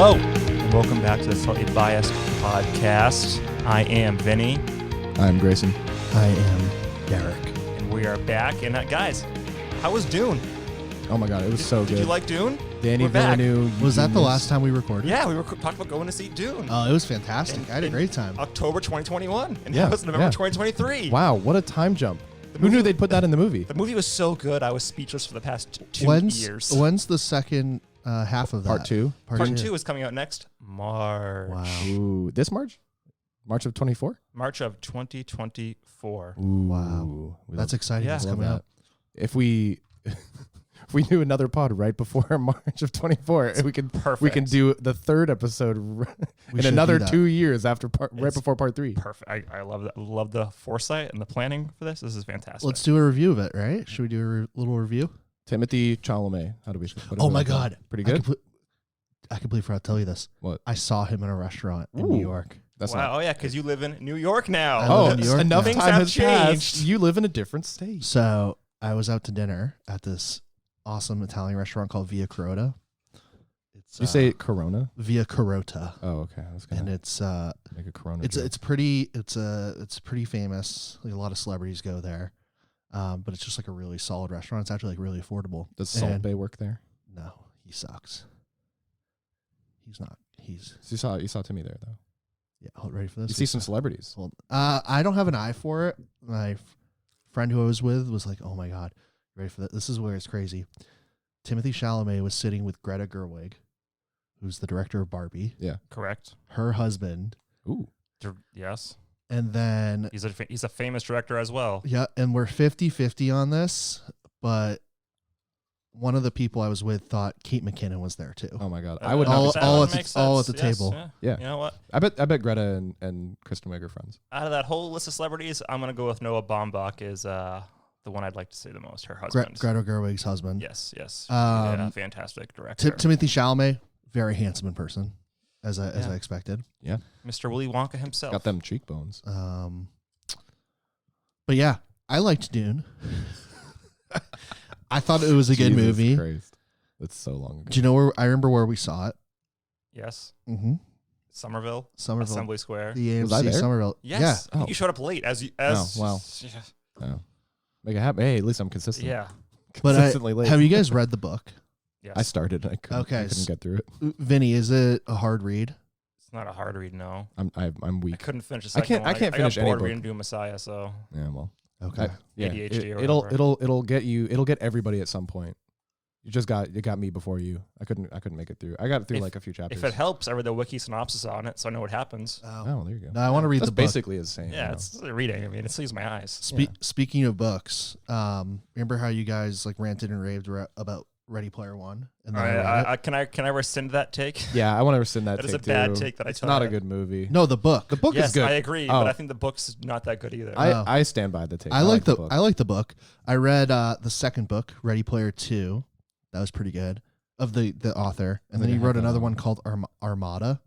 Hello, and welcome back to the Slightly Biased Podcast. I am Vinny. I'm Grayson. I am Derek. And we are back. And guys, how was Dune? Oh my god, it was so good. Did you like Dune? Danny We're back. Villeneuve. Was that the last time we recorded? Yeah, we were talking about going to see Dune. Oh, it was fantastic. I had a great time. October 2021. And Yeah, that was November yeah. 2023. Wow, what a time jump. Who knew they'd put that in the movie? The movie was so good, I was speechless for the past 2 years. When's the second half of that? Part two? Part 2 is coming out next March. Wow. Ooh, this March? March of 24? March of 2024. Ooh, Wow. we That's love- exciting. Yeah. It's love coming that. out. If we knew another pod right before March of 24, we can Perfect. do the third episode in should another do that. 2 years after right It's before part 3. Perfect. I love that. Love the foresight and the planning for this. This is fantastic. Let's do a review of it, right? Should we do a little review? Timothy Chalamet. How do we? what do Oh we my like that? God. Pretty good. I completely forgot to tell you this. What? I saw him in a restaurant in Ooh. New York. That's wow. not. Oh yeah, because you live in New York now. I live Oh, in New York enough now. Things time have has changed. passed. You live in a different state. So I was out to dinner at this awesome Italian restaurant called Via Carota. It's You say Corona? Via Carota, Oh, okay. I was gonna and it's make a Corona. It's joke. it's pretty famous. Like a lot of celebrities go there, but it's just like a really solid restaurant. It's actually like really affordable. Does Salt And- Bay work there? No, he sucks. He's not. He's So you saw Timmy there though. yeah. Hold, ready for this? You see some celebrities. Hold. I don't have an eye for it. My friend who I was with was like, "Oh my god, you ready for that? This is where it's crazy." Timothy Chalamet was sitting with Greta Gerwig, who's the director of Barbie, Correct. her husband, Ooh. Yes. and then He's a famous director as well. yeah, and we're 50-50 on this, but one of the people I was with thought Kate McKinnon was there too. Oh my god. I would all- not. That all would at the- make sense. all at the Yes, table. Yeah. Yeah. You know what? I bet Greta and Kristen Wiig are friends. Out of that whole list of celebrities, I'm gonna go with Noah Baumbach is the one I'd like to see the most. Her husband. Greta Gerwig's husband. Yes. Yes. Um, fantastic director. Timothy Chalamet, very handsome in person, as I Yeah. expected. Mr. Willy Wonka himself. Got them cheekbones. But yeah, I liked Dune. I thought it was a good Jesus movie. Christ. That's so long ago. Do you know where I remember where we saw it? Yes. Mm-hmm. Somerville. Somerville, Assembly Square. the Was I AMC there? Somerville. Yes. Yeah. I think you showed up late as you as wow. Yeah. Oh. Make it happen. Hey, at least I'm consistent. Yeah. But Consistently late. have you guys read the book? Yes. I started. I couldn't Okay, get through it. Vinny, is it a hard read? It's not a hard read. No. I'm I weak. couldn't finish the I second can't- one. I can't I finish got any bored book. reading Doom Messiah. So Yeah, well. Okay. Yeah, ADHD or it'll whatever. it'll get you. It'll get everybody at some point. It got me before you. I couldn't make it through. I got through If- like a few chapters. if it helps, I read the wiki synopsis on it, so I know what happens. Oh, there you go. No, I want to read That's the book. basically the same. Yeah, you know. it's reading. I mean, it sees my eyes. Speaking of books, remember how you guys like ranted and raved about Ready Player One? And then I read it? Can I rescind that take? Yeah, I want to rescind that. That take is a bad too. take that I It's took. not a good movie. No, the book. The book Yes, is good. I agree, Oh. but I think the book's not that good either. I stand by the take. I like the book. I like the book. I read the second book, Ready Player Two. That was pretty good of the author, and then They he have wrote that another one. one called Armada.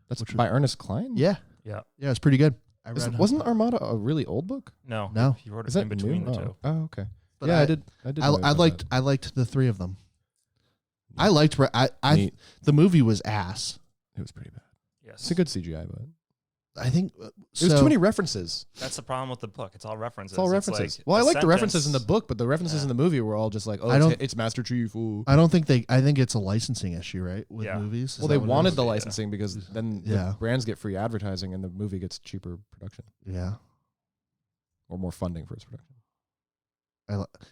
That's which by Ernest Cline. Yeah, Yeah. yeah, it's pretty good. I read. Wasn't Armada a really old book? No. No. He wrote Is it that in between new? the two. Oh, okay. But yeah, I I did. I did. I know about liked that. I liked the three of them. I liked. I Neat. the movie was ass. It was pretty bad. Yes. It's a good CGI, but I think there's too many references. That's the problem with the book. It's all references. It's all references. like Well, I a like the references in the sentence. book, but the references in the movie were all just like, oh, I don't- it's Master Chief. Ooh. I don't think they. I think it's a licensing issue, right? With Yeah. movies. Is Well, that they what it wanted is? the Yeah. licensing because then Yeah. the brands get free advertising and the movie gets cheaper production Yeah. or more funding for its production.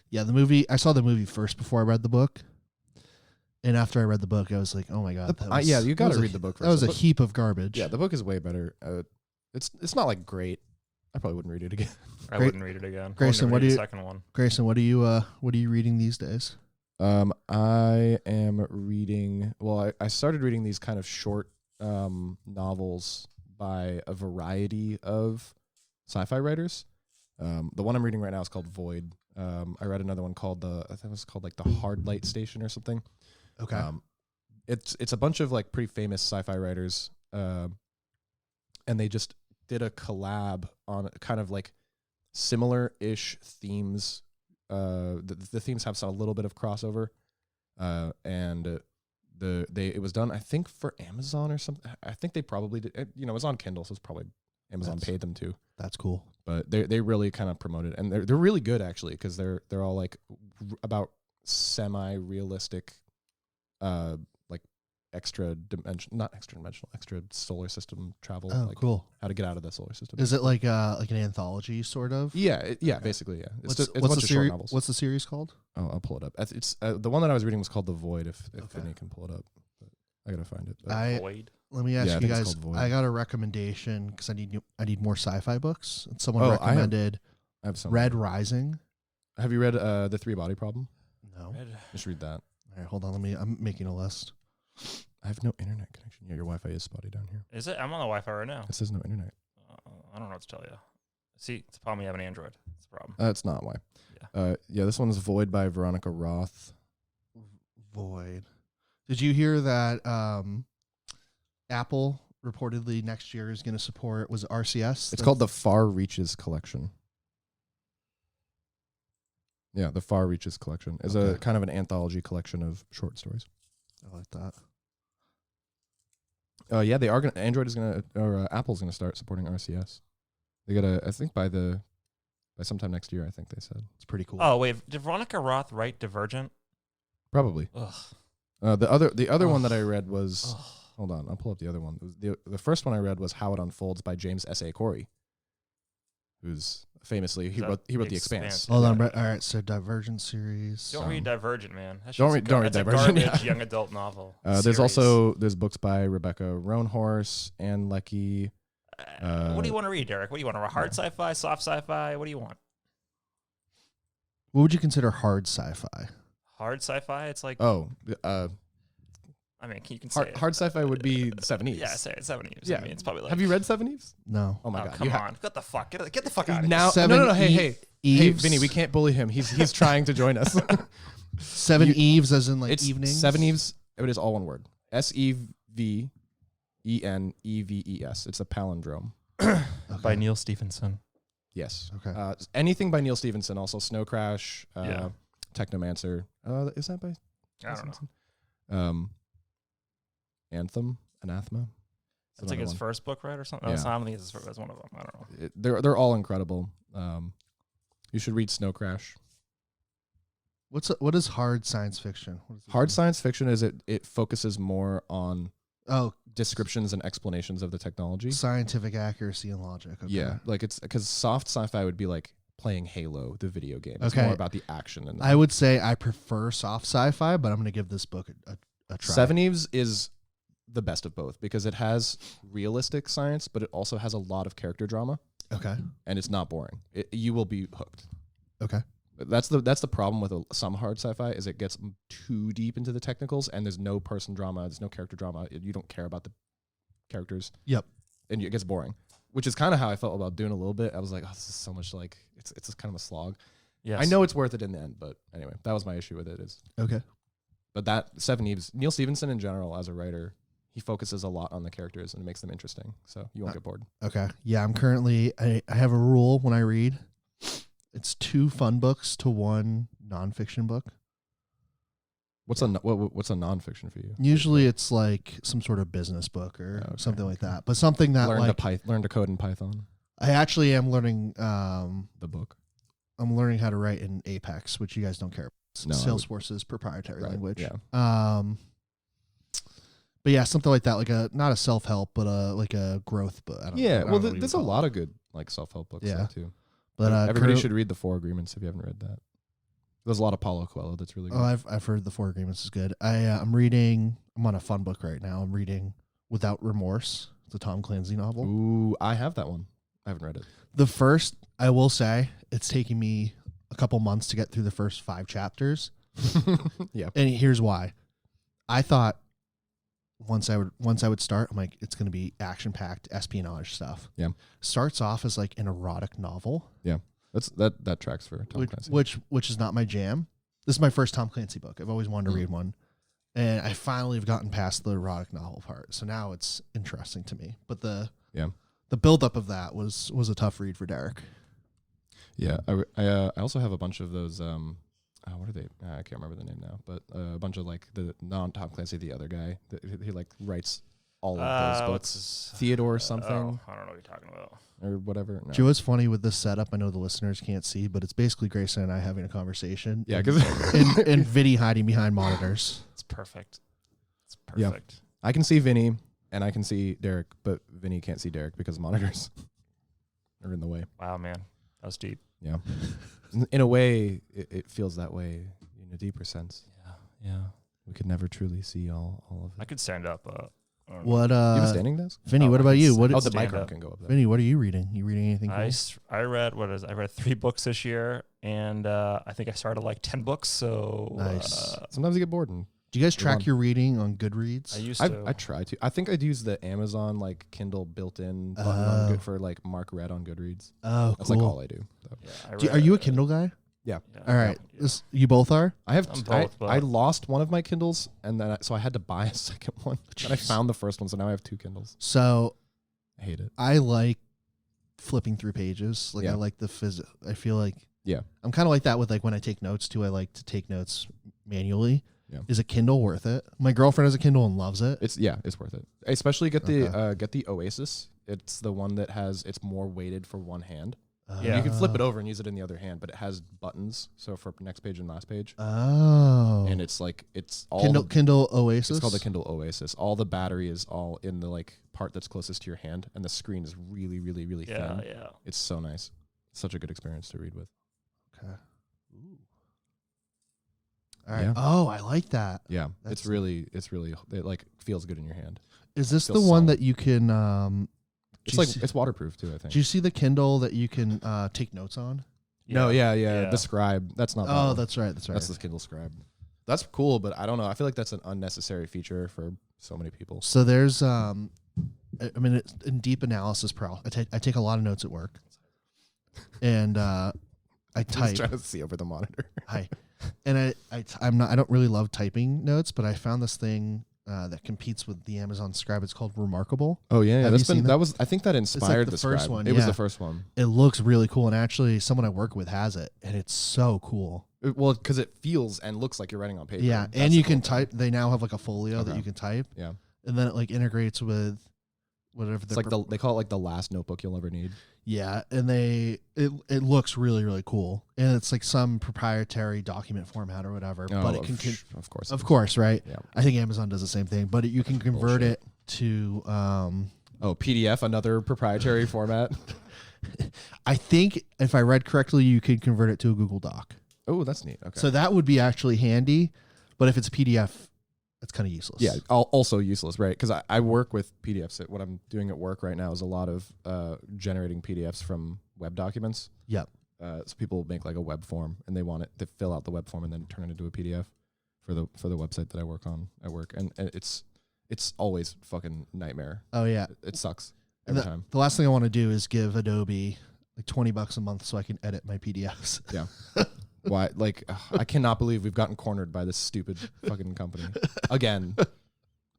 Yeah, the movie. I saw the movie first before I read the book, and after I read the book, I was like, "Oh my god!" that was- yeah, you that got was to a- read the book first. That was The a book- heap of garbage. Yeah, the book is way better. It's not like great. I probably wouldn't read it again. I Great- wouldn't read it again. Grayson, I what wouldn't do read you- the second one? Grayson, what are you reading these days? I am reading. Well, I started reading these kind of short novels by a variety of sci-fi writers. The one I'm reading right now is called Void. I read another one called I think it was called like the Hard Light Station or something. Okay. It's a bunch of like pretty famous sci-fi writers, and they just did a collab on kind of like similar-ish themes. The themes have a little bit of crossover, and it was done, I think, for Amazon or something. I think they probably did. It was on Kindle, so it's probably Amazon paid them too. That's cool. But they really kind of promoted, and they're really good actually, because they're all like about semi-realistic, like extra solar system travel. Oh, like cool. how to get out of the solar system. Is it like an anthology sort of? Yeah, basically, yeah. It's a What's bunch the of short series? novels. What's the series called? Oh, I'll pull it up. It's the one that I was reading was called The Void. If Vinny can pull it up, but I gotta find it. But Void. Let me ask Yeah, I you think it's guys. called Void. I got a recommendation because I need more sci-fi books. And someone Oh, recommended I have some. Red Rising. Have you read The Three Body Problem? No. Red. Just read that. All right, hold on. I'm making a list. I have no internet connection. Yeah, your Wi-Fi is spotty down here. Is it? I'm on the Wi-Fi right now. It says no internet. I don't know what to tell you. See, it's a problem. You have an Android. That's the problem. That's not why. Yeah, this one's Void by Veronica Roth. Void. Did you hear that Apple reportedly next year is going to support RCS? It's called the Far Reaches Collection. Yeah, the Far Reaches Collection is a kind of an anthology collection of short stories. I like that. Yeah, they are gonna. Apple's gonna start supporting RCS. They gotta, I think, by sometime next year. I think they said It's pretty cool. Oh wait, did Veronica Roth write Divergent? probably. Ugh. The other one that I Ugh. read was. Ugh. Hold on, I'll pull up the other one. The first one I read was How It Unfolds by James S.A. Corey, who's famously he wrote The Expanse. Hold on. All right. So Divergent series. Don't read Divergent, man. That don't shit's read- don't read that's Divergent, A garbage yeah. young adult novel. There's books by Rebecca Roanhorse, Anne Leckie. What do you want to read, Derek? What do you want? A hard sci-fi, soft sci-fi? What do you want? What would you consider hard sci-fi? Hard sci-fi? It's like I mean, you can say it. hard sci-fi would be Seven Eves. Yeah, say it. 70 years. Yeah. I mean, it's probably like. Have you read Seven Eves? No. Oh my god! Come you on, what the fuck? Get the fuck out of here. Now, Seven no. Hey, Eves? Vinny, we can't bully him. He's trying to join us. Seven Eves, as in like It's evenings. Seven Eves. It is all one word. SEVENEVES. It's a palindrome. By Neil Stephenson. Yes. Okay. Anything by Neil Stephenson. Also, Snow Crash. Yeah. Technomancer. Is that by? I don't know. Stephenson? Anthem. Anathema. It's like his first book, right, or something? No, Yeah. it's not. I don't think it's that's one of them. I don't know. They're all incredible. You should read Snow Crash. What is hard science fiction? What does it Hard mean? science fiction is it focuses more on Oh, descriptions and explanations of the technology. scientific accuracy and logic. Okay. Yeah, like it's because soft sci-fi would be like playing Halo, the video game. It's Okay. more about the action. And I would say I prefer soft sci-fi, but I'm going to give this book a try. Seven Eves is the best of both because it has realistic science, but it also has a lot of character drama, Okay. and it's not boring. You will be hooked. Okay. That's the problem with some hard sci-fi is it gets too deep into the technicals, and there's no person drama, there's no character drama. You don't care about the characters. Yep. And it gets boring, which is kind of how I felt about Dune a little bit. I was like, oh, this is so much like it's just kind of a slog. Yes. I know it's worth it in the end, but anyway, that was my issue with it. Okay. But that Seven Eves, Neil Stephenson in general as a writer, he focuses a lot on the characters and it makes them interesting. So you won't get bored. Okay. Yeah, I'm currently I have a rule when I read. It's 2 fun books to 1 nonfiction book. What's a nonfiction for you? Usually it's like some sort of business book or Okay, something like that. But something that Learn to code in Python. I actually am learning The book. I'm learning how to write in Apex, which you guys don't care about. No, I would- Salesforce's proprietary Right, language. yeah. But yeah, something like that, like not a self-help, but like a growth book. I don't Yeah. know Well, what you there's a call it. lot of good like self-help books Yeah. there too. But everybody should read The Four Agreements if you haven't read that. There's a lot of Paulo Coelho that's really good. Oh, I've heard The Four Agreements is good. I'm reading. I'm on a fun book right now. I'm reading Without Remorse, the Tom Clancy novel. Ooh, I have that one. I haven't read it. The first, I will say, it's taking me a couple months to get through the first 5 chapters. Yeah. And here's why. I thought once I would start, I'm like, it's going to be action-packed espionage stuff. Yeah. Starts off as like an erotic novel, That tracks for Tom Clancy. which is not my jam. This is my first Tom Clancy book. I've always wanted to Mm. read one, and I finally have gotten past the erotic novel part. So now it's interesting to me. But the buildup of that was a tough read for Derek. Yeah, I also have a bunch of those what are they? I can't remember the name now, but a bunch of like the non-Tom Clancy, the other guy. He like writes all of those books. Theodore something. I don't know what you're talking about. Or whatever. No. Do you know what's funny with this setup? I know the listeners can't see, but it's basically Grayson and I having a conversation. Yeah, because and Vinny hiding behind monitors. It's perfect. It's Yeah. perfect. I can see Vinny and I can see Derek, but Vinny can't see Derek because monitors are in the way. Wow, man. That was deep. Yeah. In a way, it feels that way in a deeper sense. Yeah. We could never truly see all of it. I could stand up. What you have a standing desk? Vinny, Oh, what I about can you? s- What Oh, It's the stand micro up. can go up there. Vinny, what are you reading? You reading anything cool? I read I read 3 books this year, and I think I started like 10 books. So Nice. Sometimes you get bored. And Do you guys Move track on. your reading on Goodreads? I used to. I try to. I think I'd use the Amazon like Kindle built-in button Oh. for like Mark Red on Goodreads. Oh, That's cool. like all I do. So. Yeah, Are you a Kindle guy? Yeah. All right. Yeah. You both are? I have. I'm both, but- I lost one of my Kindles, and then so I had to buy a second one. And I Jeez. found the first one, so now I have 2 Kindles. So I hate it. I like flipping through pages. Like Yeah. I like the I feel like Yeah. I'm kind of like that with like when I take notes too. I like to take notes manually. Yeah. Is a Kindle worth it? My girlfriend has a Kindle and loves it. It's worth it. Especially get Okay. the Oasis. It's the one that it's more weighted for one hand. Yeah. You can flip it over and use it in the other hand, but it has buttons. So for next page and last page, Oh. and it's like it's all Kindle Oasis. It's called the Kindle Oasis. All the battery is all in the like part that's closest to your hand, and the screen is really, really, really Yeah, thin. yeah. It's so nice. Such a good experience to read with. Okay. All right. Yeah. Oh, I like that. Yeah, That's- it's really it like feels good in your hand. Is this the Feels one solid. that you can? It's do you like see- it's waterproof too. I think. Do you see the Kindle that you can take notes on? No, yeah. The Scribe. That's not. that Oh, one. that's right. That's right. That's the Kindle Scribe. That's cool, but I don't know. I feel like that's an unnecessary feature for so many people. So there's I mean, it's in deep analysis paralysis. I take a lot of notes at work, and I I'm just type. trying to see over the monitor. Hi, and I don't really love typing notes, but I found this thing that competes with the Amazon Scribe. It's called Remarkable. Oh yeah, Have that's you seen been that? that was I think that inspired the the first Scribe. one, It was yeah. the first one. It looks really cool, and actually, someone I work with has it, and it's so cool. Well, because it feels and looks like you're writing on paper. Yeah, That's and the you cool can thing. type. They now have like a folio that Okay. you can type, Yeah, and then it like integrates with whatever. it's like they call it like the last notebook you'll ever need. Yeah, and it looks really really cool, and it's like some proprietary document format or whatever. but it can, of course, of course, right? Yeah. I think Amazon does the same thing, but you can convert Bullshit. it to. Oh, PDF, another proprietary format. I think if I read correctly, you could convert it to a Google Doc. Oh, that's neat. Okay. So that would be actually handy, but if it's PDF, it's kind of useless. Yeah, also useless, right? Because I work with PDFs. What I'm doing at work right now is a lot of generating PDFs from web documents. Yep. So people make like a web form and they want it to fill out the web form and then turn it into a PDF for the website that I work on at work. And it's always fucking nightmare. Oh yeah. It sucks And every time. The last thing I want to do is give Adobe like $20 a month so I can edit my PDFs. Yeah. Why? Like, I cannot believe we've gotten cornered by this stupid fucking company again.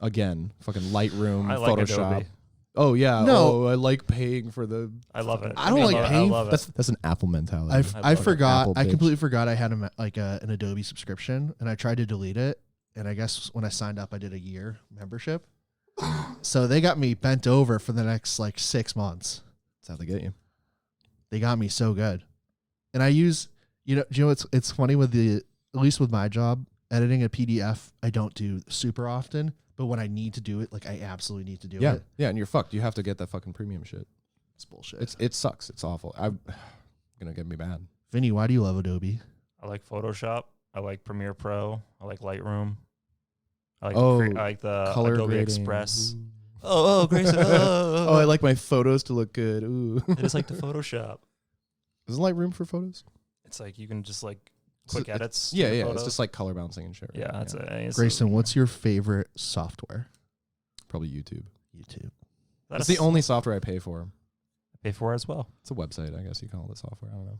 Fucking Lightroom, I like Photoshop. Adobe. Oh yeah. No. Oh, I like paying for the. I love it. I don't like love it. paying- I love it. That's an Apple mentality. I love it. forgot. Apple I bitch. completely forgot I had an Adobe subscription, and I tried to delete it. And I guess when I signed up, I did a year membership. So they got me bent over for the next like 6 months. That's how they get you. They got me so good. And I use, do you know, it's funny with at least with my job, editing a PDF, I don't do super often, but when I need to do it, like I absolutely need to do Yeah. it. Yeah, and you're fucked. You have to get that fucking premium shit. It's bullshit. It sucks. It's awful. I'm gonna get me bad. Vinny, why do you love Adobe? I like Photoshop. I like Premiere Pro. I like Lightroom. I like the Color Adobe grading. Express. Ooh. Oh, Grayson. Oh, I like my photos to look good. Ooh. I just like the Photoshop. Isn't Lightroom for photos? It's like you can just like quick So edits. Yeah, to the yeah. It's photos. just like color balancing and shit. Right? yeah, that's it. It's Grayson, what's your favorite software? Probably YouTube. YouTube. That's the only software I pay for. I pay for as well. It's a website, I guess you call it software. I don't know.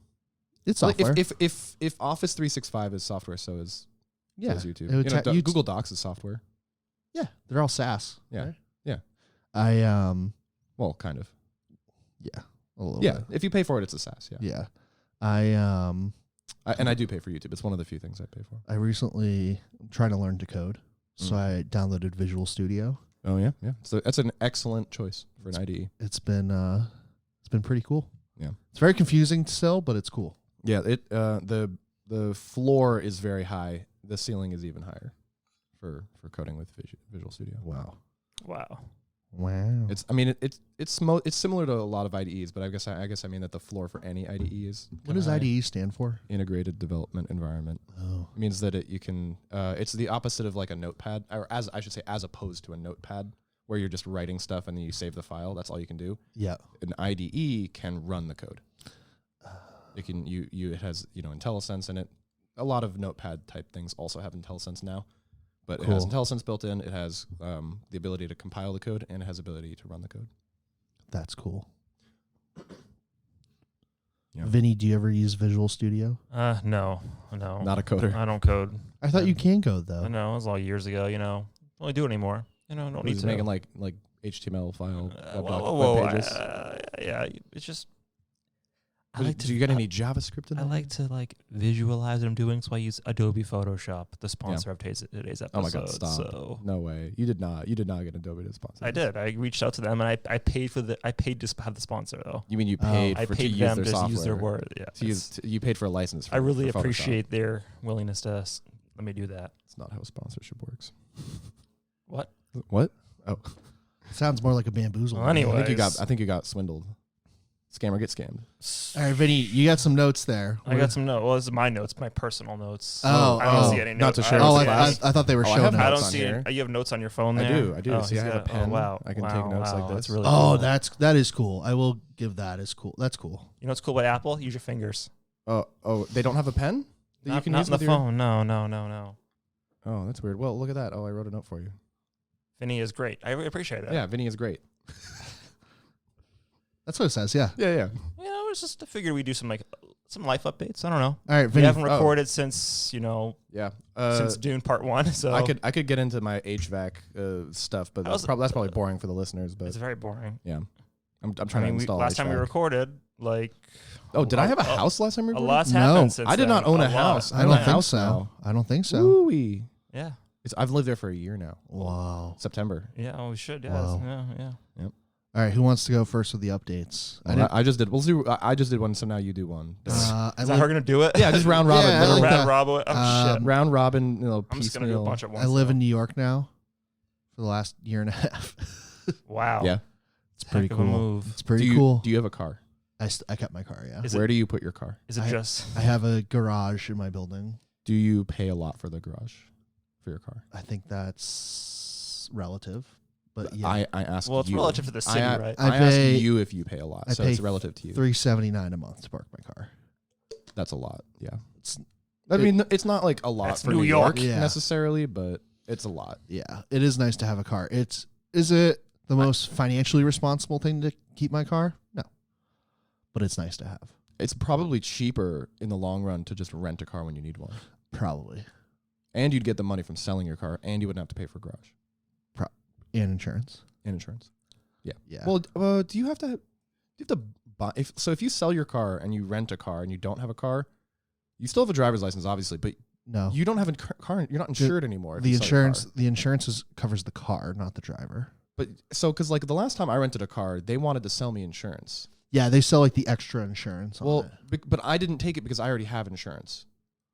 It's Like, software. if Office 365 is software, so is YouTube. It would Google Docs is software. Yeah, they're all SaaS. Yeah. right? Yeah. I Well, kind of. yeah, a little Yeah. bit. If you pay for it, it's a SaaS. Yeah. Yeah. I And I do pay for YouTube. It's one of the few things I pay for. I recently tried to learn to code, so I downloaded Visual Studio. Oh yeah, yeah. So that's an excellent choice for an IDE. It's been pretty cool. Yeah, it's very confusing still, but it's cool. Yeah, the floor is very high. The ceiling is even higher for coding with Visual Studio. Wow. It's similar to a lot of IDEs, but I guess I mean that the floor for any IDE is. What does IDE stand for? Integrated Development Environment. Oh, It means that you can. It's the opposite of like a notepad, or as opposed to a notepad, where you're just writing stuff and then you save the file. That's all you can do. yeah. An IDE can run the code. It can it has IntelliSense in it. A lot of notepad type things also have IntelliSense now, but Cool. it has IntelliSense built in. It has the ability to compile the code, and it has ability to run the code. That's cool. Yeah. Vinny, do you ever use Visual Studio? No. Not a coder. I don't code. I thought you can code though. I know, it was all years ago, Don't really do it anymore. Don't need He's to. making like HTML file whoa. web pages. Yeah, it's just... Do you get any JavaScript in I there? like to visualize what I'm doing, so I use Adobe Photoshop, the sponsor of today's episode. Oh my God! Stop! So No way! You did not get Adobe to sponsor. I did. I reached out to them and I paid to have the sponsor though. You mean you paid I to paid use them their to software? use their word. Yeah, You paid for a license. I really for Photoshop. appreciate their willingness to let me do that. It's not how sponsorship works. What? What? Oh, Sounds more like a bamboozle. Well, anyway. I think you got swindled. Scammer get scammed. All right, Vinny, you got some notes there. I got some notes. Well, this is my notes, my personal notes. Oh, I don't see any not notes. to share Oh, with I class. thought they were Oh, I show have notes. I don't on see here. it. You have notes on your phone I there? do. I Oh, see, I have a pen. Oh, wow. I can take notes like That's this. really Oh, cool. that is cool. I will give that as cool. That's cool. You know what's cool about Apple? Use your fingers. Oh, they don't have a pen that you can not use on with the your phone. No. Oh, that's weird. Well, look at that. Oh, I wrote a note for you. Vinny is great. I really appreciate that. Yeah, Vinny is great. That's what it says. Yeah. Yeah. It's just I figured we'd do some life updates. I don't know. All right, We Vinny. haven't recorded since Yeah. since Dune Part 1. So I could get into my HVAC stuff, but that's probably boring for the listeners. But it's very boring. yeah, I'm trying to install. Last time we HVAC. recorded, Oh, did I have a house last time we a recorded? lot's No, happened since I did not then. own a lot. house. I own don't a think house so. now. I don't think so. Ooh-wee. Yeah. I've lived there for a year now. Wow. September. Yeah. Oh, we should. Yes. Wow. Yeah. All right, who wants to go first with the updates? I just did. I just did one, so now you do one. Is that how we're gonna do it? Yeah, just round robin. Yeah, I like Round that. robin. Oh shit. Round robin. I'm just gonna do a piecemeal. bunch at once. I live though. in New York now for the last year and a half. Wow. Yeah. It's pretty Heck of a cool. move. It's pretty do you, cool. Do you have a car? I kept my car, yeah. Where do you put your car? Is it just? I have a garage in my building. Do you pay a lot for the garage for your car? I think that's relative. But yeah, I ask you. Well, it's relative to the city, right? I I ask pay- you if you pay a lot, I so pay it's relative to you. $379 a month to park my car. That's a lot. Yeah. It's- I mean, it's not like a lot That's for New New York. York, Yeah. necessarily, but it's a lot. Yeah, it is nice to have a car. Is it the most financially responsible thing to keep my car? No. But it's nice to have. It's probably cheaper in the long run to just rent a car when you need one. Probably. And you'd get the money from selling your car, and you wouldn't have to pay for garage And insurance. and insurance. Yeah. Yeah. Well, do you have to buy? If you sell your car and you rent a car and you don't have a car, you still have a driver's license, obviously, but No. you don't have a car. You're not insured anymore. if The you sell your car. insurance covers the car, not the driver. But because like the last time I rented a car, they wanted to sell me insurance. Yeah, they sell like the extra insurance on Well, it. but I didn't take it because I already have insurance.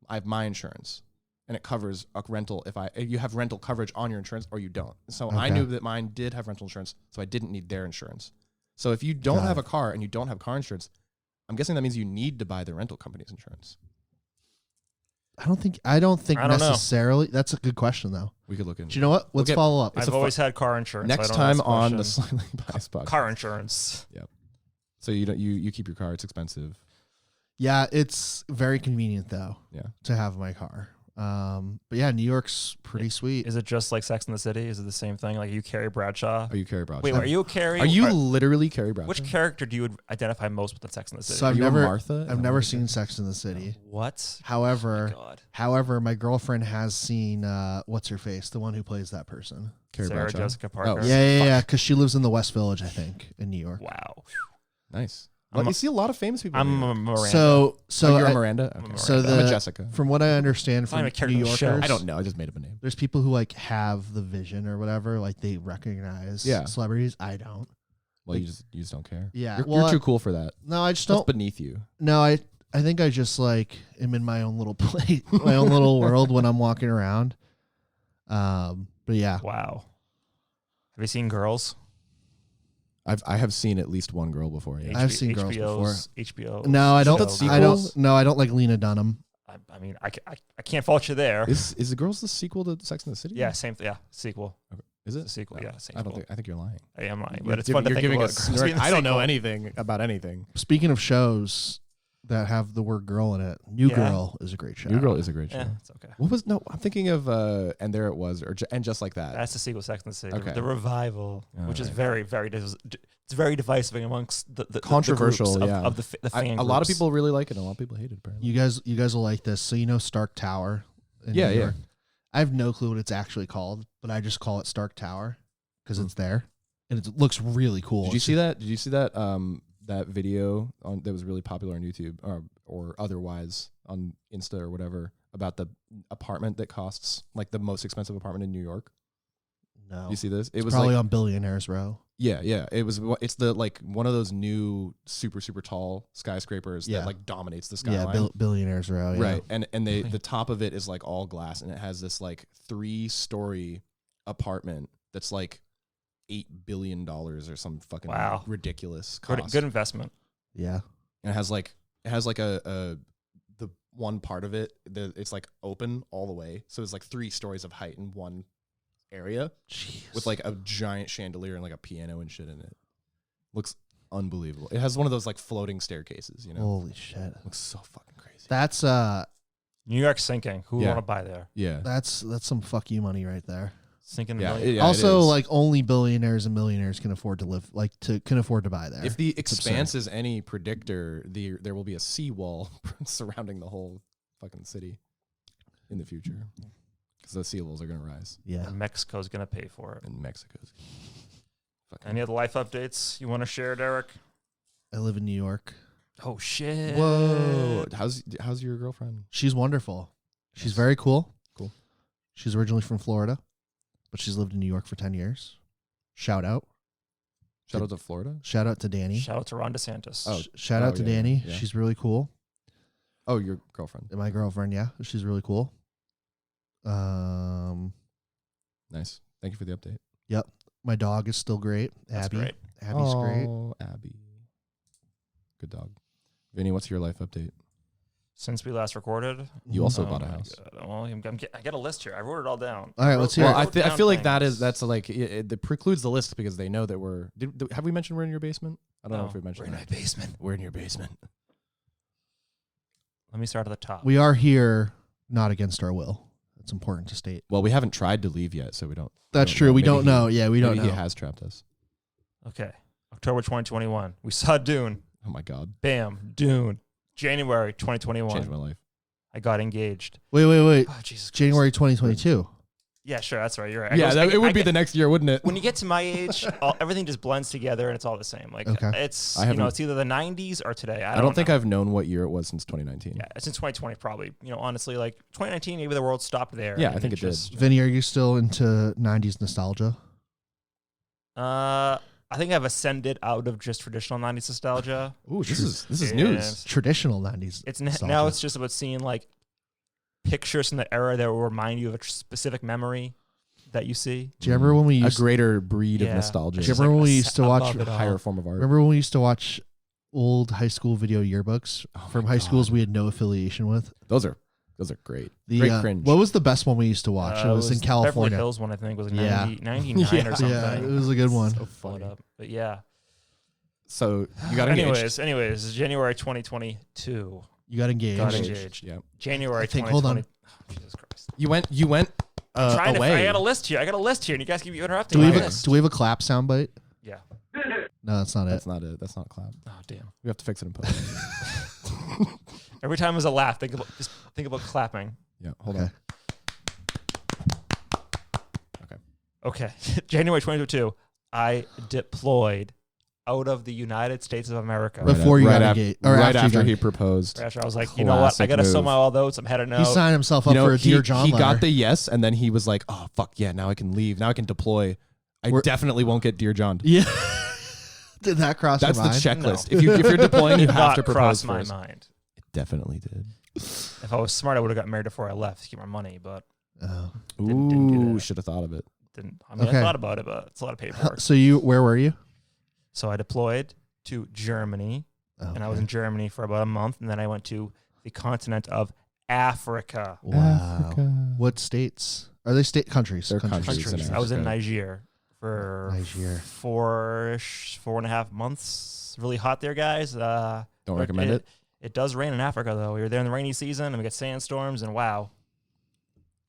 I have my insurance, and it covers a rental if you have rental coverage on your insurance or you don't. So I Okay. knew that mine did have rental insurance, so I didn't need their insurance. So if you don't Got have it. a car and you don't have car insurance, I'm guessing that means you need to buy the rental company's insurance. I don't think I don't know. necessarily. That's a good question though. We could look into. Do you know what? Let's get- follow up. It's I've a always had car insurance. Next so I don't time ask on the questions. Slightly Biased podcast. Car insurance. So you keep your car. It's expensive. Yeah, it's very convenient though. Yeah. To have my car. But yeah, New York's pretty sweet. Is it just like Sex in the City? Is it the same thing? Like you Carrie Bradshaw? Are you Carrie Bradshaw? Wait, are you Carrie? Are you literally Carrie Bradshaw? Which character do you identify most with in Sex in the City? So Are I've you a never Martha? I've never seen Sex in the City. What? However, God. my girlfriend has seen what's her face, the one who plays that person. Carrie Sarah Bradshaw? Jessica Parker. Oh, Yeah, because she lives in the West Village, I think, in New York. Wow. Nice. You see a lot of famous people. I'm here. a Miranda. So you're a I- Miranda. I'm a Okay. So Miranda. I'm a the- Jessica. from what I understand not from even a character New in the show. Yorkers, I don't know. I just made up a name. there's people who like have the vision or whatever, like they recognize celebrities. I don't. Well, like- you just don't care. Yeah, You're, well, you're too cool for that. No, I just That's don't. beneath you. No, I think I just like am in my own little place, my own little world when I'm walking around. But yeah, Wow. Have you seen Girls? I have seen at least one girl before. Yeah. I've seen Girls HBO's, HBO. no, I don't. show. I don't. No, I don't like Lena Dunham. I mean, I can't fault you there. Is the Girls the sequel to Sex and the City? Yeah, same. Yeah, sequel. Is it It's a sequel. No, Yeah, same. I don't think. I think you're lying. I am lying, You're but it's fun to you're think giving about. us. Girls being the I don't know sequel. anything about anything. Speaking of shows that have the word "girl" in it, New Yeah. Girl is a great show. New Girl is a great show. Yeah, it's okay. What was no? I'm thinking of And There It Was, and Just Like That. That's the sequel, Sex and the City. Okay. The revival, All which is right. very, very, it's very divisive amongst the Controversial, the groups yeah. of the fan A lot of groups. people really like it. And a lot of people hate it. Apparently. You guys will like this. So you know Stark Tower. In Yeah, New yeah. York? I have no clue what it's actually called, but I just call it Stark Tower because it's there and it looks really cool. Did you see that? Did you see that? That video that was really popular on YouTube or otherwise on Insta or whatever about the apartment that costs like the most expensive apartment in New York. No, You see this? It it's was probably like, on Billionaires Row. yeah. It's the like one of those new super tall skyscrapers Yeah. that like dominates the Yeah, skyline. Billionaires Row. Yeah. Right. And the top of it is like all glass and it has this like 3-story apartment that's like $8 billion or some fucking Wow. ridiculous good, cost. good investment. Yeah. And it has like a the one part of it, it's like open all the way. So it's like 3 stories of height in one area Jeez. with like a giant chandelier and like a piano and shit in it. Looks unbelievable. It has one of those like floating staircases, you know. Holy shit. Looks so fucking crazy. That's New York's sinking. Who would Yeah. want to buy there? Yeah. that's some fuck you money right there. Sinking. Yeah, million. yeah, it also, is. like only billionaires and millionaires can afford to live, can afford to buy there. If the absurd. Expanse is any predictor, there will be a seawall surrounding the whole fucking city in the future. Because those sea levels are going to rise. Yeah. And Mexico's gonna pay for it. And Mexico's. Fucking Any other life updates you want to share, Derek? I live in New York. Oh shit! Whoa. How's your girlfriend? She's wonderful. She's Nice. very cool. Cool. She's originally from Florida, but she's lived in New York for 10 years. Shout out. Shout out to Florida. Shout out to Danny. Shout out to Ron DeSantis. Oh, Shout out to yeah, Danny. yeah. She's really cool. Oh, your girlfriend. My girlfriend, yeah. She's really cool. Nice. Thank you for the update. Yep. My dog is still great. That's Abby. great. Abby's great. Oh, Abby. Good dog. Vinny, what's your life update? Since we last recorded, You also oh bought a my house. God. Well, I got a list here. I wrote it all down. All right, I let's wrote- hear Well, it. wrote I feel down like things. that's like it precludes the list because they know that we're. Have we mentioned we're in your basement? I don't know if we We're mentioned in my that. basement. We're in your basement. Let me start at the top. We are here not against our will. It's important to state. Well, we haven't tried to leave yet, so we don't. That's don't true. know. We Maybe don't he- know. Yeah, we don't maybe know. He has trapped us. Okay. October 2021. We saw Dune. Oh my god, Bam. Dune. January 2021. changed my life. I got engaged. Wait. Oh, Jesus Christ. January 2022. Yeah, sure. That's right. You're right. Yeah, it would be the next year, wouldn't it? When you get to my age, everything just blends together and it's all the same. Like Okay. it's I it's either the 90s or today. I I don't think know. I've known what year it was since 2019. Yeah, since 2020 probably. Honestly, like 2019, maybe the world stopped there. Yeah, and I think it did. just- Vinny, are you still into 90s nostalgia? I think I've ascended out of just traditional 90s nostalgia. Ooh, this is And news. Traditional 90s. It's nostalgia. now it's just about seeing like pictures from the era that will remind you of a specific memory that you see. Do you remember when we a used greater breed of Yeah. nostalgia? Do you It's remember like when we a used to set watch above it all. higher form of art? Remember when we used to watch old high school video yearbooks Oh from my high God. schools we had no affiliation with? Those are great. The Great cringe. what was the best one we used to watch? It was in Beverly California. Hills one, I think, was like Yeah. 99 Yeah. or something. Yeah, it was a good one. So Pull it funny. up. But yeah. So you got engaged. Anyways, January 2022. You got engaged. Got engaged. Yeah. January I think- 2020. hold Oh, Jesus Christ. You went Trying away. I got a list here. And you guys keep interrupting Do we my have a, list. do we have a clap soundbite? Yeah. No, that's not it. That's not it. That's not clap. Oh damn. We have to fix it in post. Every time there's a laugh, think about clapping. Yeah. Hold Okay. on. Okay. January 2022. I deployed out of the United States of America. Before you got engaged, or right after he you proposed. I was like, you know what? I got to sell my all those. I'm heading out. He signed himself up for a Dear John He letter. got the yes, and then he was like, oh, fuck, yeah, now I can leave. Now I can deploy. I definitely won't get Dear John. Yeah. Did that cross That's your mind? the checklist. No. If you're deploying, you have to propose cross my first. mind. It definitely did. If I was smart, I would have got married before I left to keep my money, but Ooh, do that. should have thought of it. didn't. I mean, I thought about it, but it's a lot of paperwork. So where were you? So I deployed to Germany, and I was in Germany for about a month, and then I went to the continent of Africa. Wow. Africa. What states? Are they countries? They're countries. I was in Niger for Niger. 4.5 months. Really hot there, guys. Don't recommend it. It does rain in Africa, though. We were there in the rainy season, and we got sandstorms, and wow.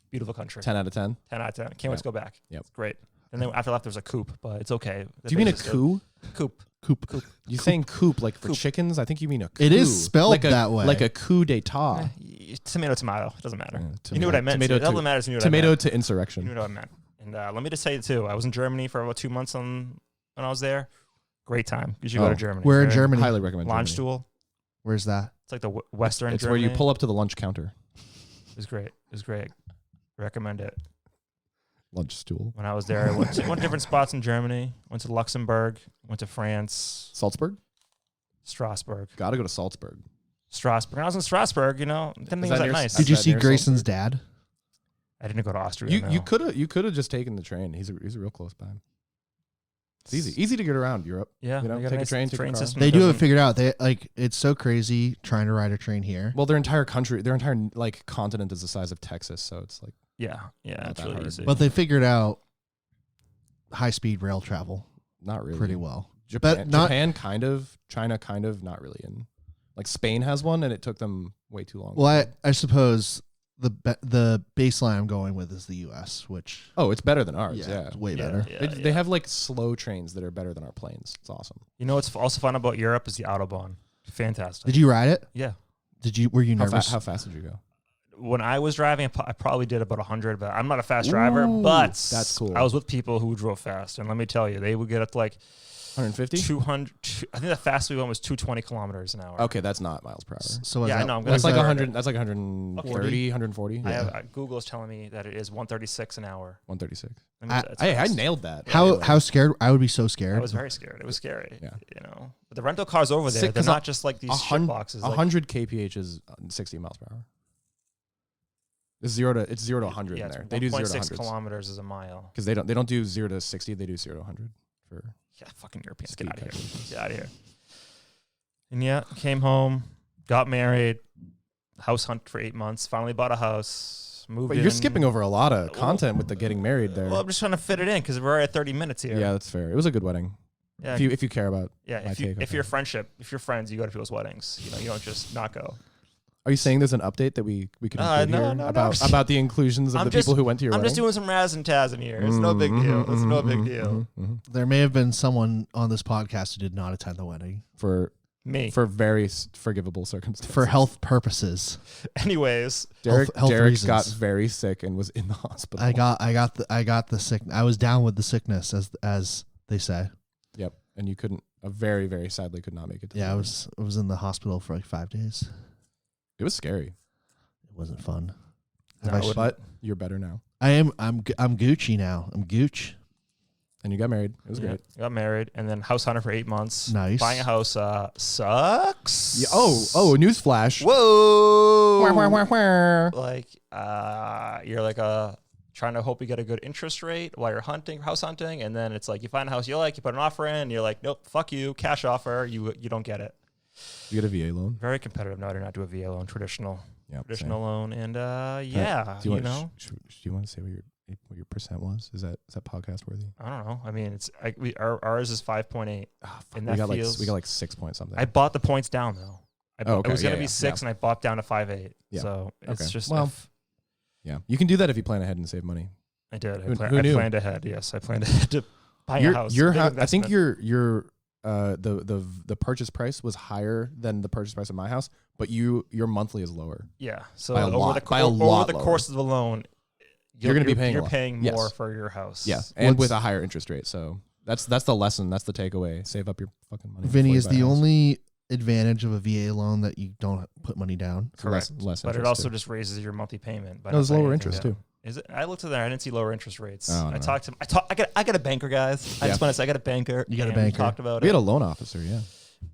Beautiful country. 10 out of 10? 10 out of 10. Can't wait to go back. Yep. It's great. And then after I left, there was a coop, but it's okay. Do you mean a coup? Coop. You're saying coop like for chickens? I think you mean a coup. It is spelled like that way. Like a coup d'etat. Tomato. It doesn't matter. Yeah, You knew what I meant. It doesn't matter. You knew what I tomato meant. to insurrection. You knew what I meant. And let me just say, too, I was in Germany for about 2 months when I was there. Great time. You should go to Germany. Where in Germany? Highly recommend Launch Germany. Stool. Where's that? It's like the Western It's Germany. where you pull up to the lunch counter. It was great. Recommend it. Lunch stool. When I was there, I went to different spots in Germany. Went to Luxembourg. Went to France. Salzburg? Strasbourg. Gotta go to Salzburg. When I was in Strasbourg, didn't think it was that nice. Did you see near Grayson's dad? I didn't go to Austria. You could have just taken the train. He's a real close by. It's easy to get around Europe. Yeah, you know, they got take a nice train, take a car. system. They do have it figured out. It's so crazy trying to ride a train here. Well, their entire like continent is the size of Texas, so it's like Yeah, Not it's that really hard. easy. But they figured out high-speed rail travel not really pretty well. Japan kind of, China kind of, not really. And like Spain has one, and it took them way too long. Well, I suppose the baseline I'm going with is the U.S., which it's better than ours. Yeah, it's way better. They have like slow trains that are better than our planes. It's awesome. You know what's also fun about Europe is the Autobahn. Fantastic. Did you ride it? Yeah. Were you nervous? How fast did you go? When I was driving, I probably did about 100, but I'm not a fast driver. But that's cool. I was with people who drove fast, and let me tell you, they would get up to like 150, 200. I think the fastest we went was 220 kilometers an hour. Okay, that's not miles per hour. So Yeah, I know, I'm gonna That's like start 100. That's like 130, 140. I have Google is telling me that it is 136 an hour. 136. I nailed that. How scared? I would be so scared. I was very scared. It was scary. Yeah. But the rental cars over there, they're not just like these shit boxes. 100 kph is 60 miles per hour. It's 0 to 100 in there. They do 0 to 100 kilometers is a mile. Because they don't do 0 to 60. They do 0 to 100 for. Yeah, fucking Europeans. Speed Get out of here. coverage. Get out of here. And came home, got married, house hunt for 8 months, finally bought a house, moved But in. you're skipping over a lot of content with the getting married there. Well, I'm just trying to fit it in because we're already at 30 minutes here. Yeah, that's fair. It was a good wedding. Yeah. If you care about. If you're friends, you go to people's weddings. You don't just not go. Are you saying there's an update that we could include no, here no, about the inclusions of the people who went to your I'm wedding? just doing some razz and tazzing here. It's no big deal. It's no big deal. There may have been someone on this podcast who did not attend the wedding For me. For very forgivable circumstances. for health purposes. Anyways, Health Derek reasons. got very sick and was in the hospital. I got the sick. I was down with the sickness, as they say. Yep, and you couldn't. Very very sadly could not make it. To the Yeah, I wedding. was in the hospital for like 5 days. It was scary. It wasn't fun. But you're better now, I'm Gucci now. I'm Gooch. and you got married. It was great. Got married and then house hunter for 8 months. Nice. Buying a house sucks. Yeah, newsflash. Whoa. Wah. Like you're like trying to hope you get a good interest rate while you're house hunting, and then it's like you find a house you like, you put an offer in, and you're like, nope, fuck you, cash offer, you don't get it. You get a VA loan. Very competitive. No, I do not do a VA loan, traditional loan, and Do you want to say what your percent was? Is that podcast worthy? I don't know. I mean, ours is 5.8. We got like 6 point something. I bought the points down though. Okay, it was gonna yeah, be 6, and I bought down to 5.8. Yeah. So it's Okay. just Well, yeah, you can do that if you plan ahead and save money. I did. Who I knew? planned ahead. Yes, I planned ahead to buy a house. I think your the purchase price was higher than the purchase price of my house, but your monthly is lower. Yeah. So By a over lot- the by a lot lower. course of the loan, You're gonna be paying You're more. paying Yes. more for your house. Yeah, and with a higher interest rate. So That's the lesson. That's the takeaway. Save up your fucking money. Vinny, before is you buy the a house. only advantage of a VA loan that you don't put money down. So less But interest it also too. just raises your monthly payment. By No, there's not paying lower anything interest down. too. Is it? I looked at there. I didn't see lower interest rates. Oh, I no. talked to him. I got a banker, guys. I Yeah. just want to say I got a banker. You got a and we banker. talked about We it. had a loan officer, yeah.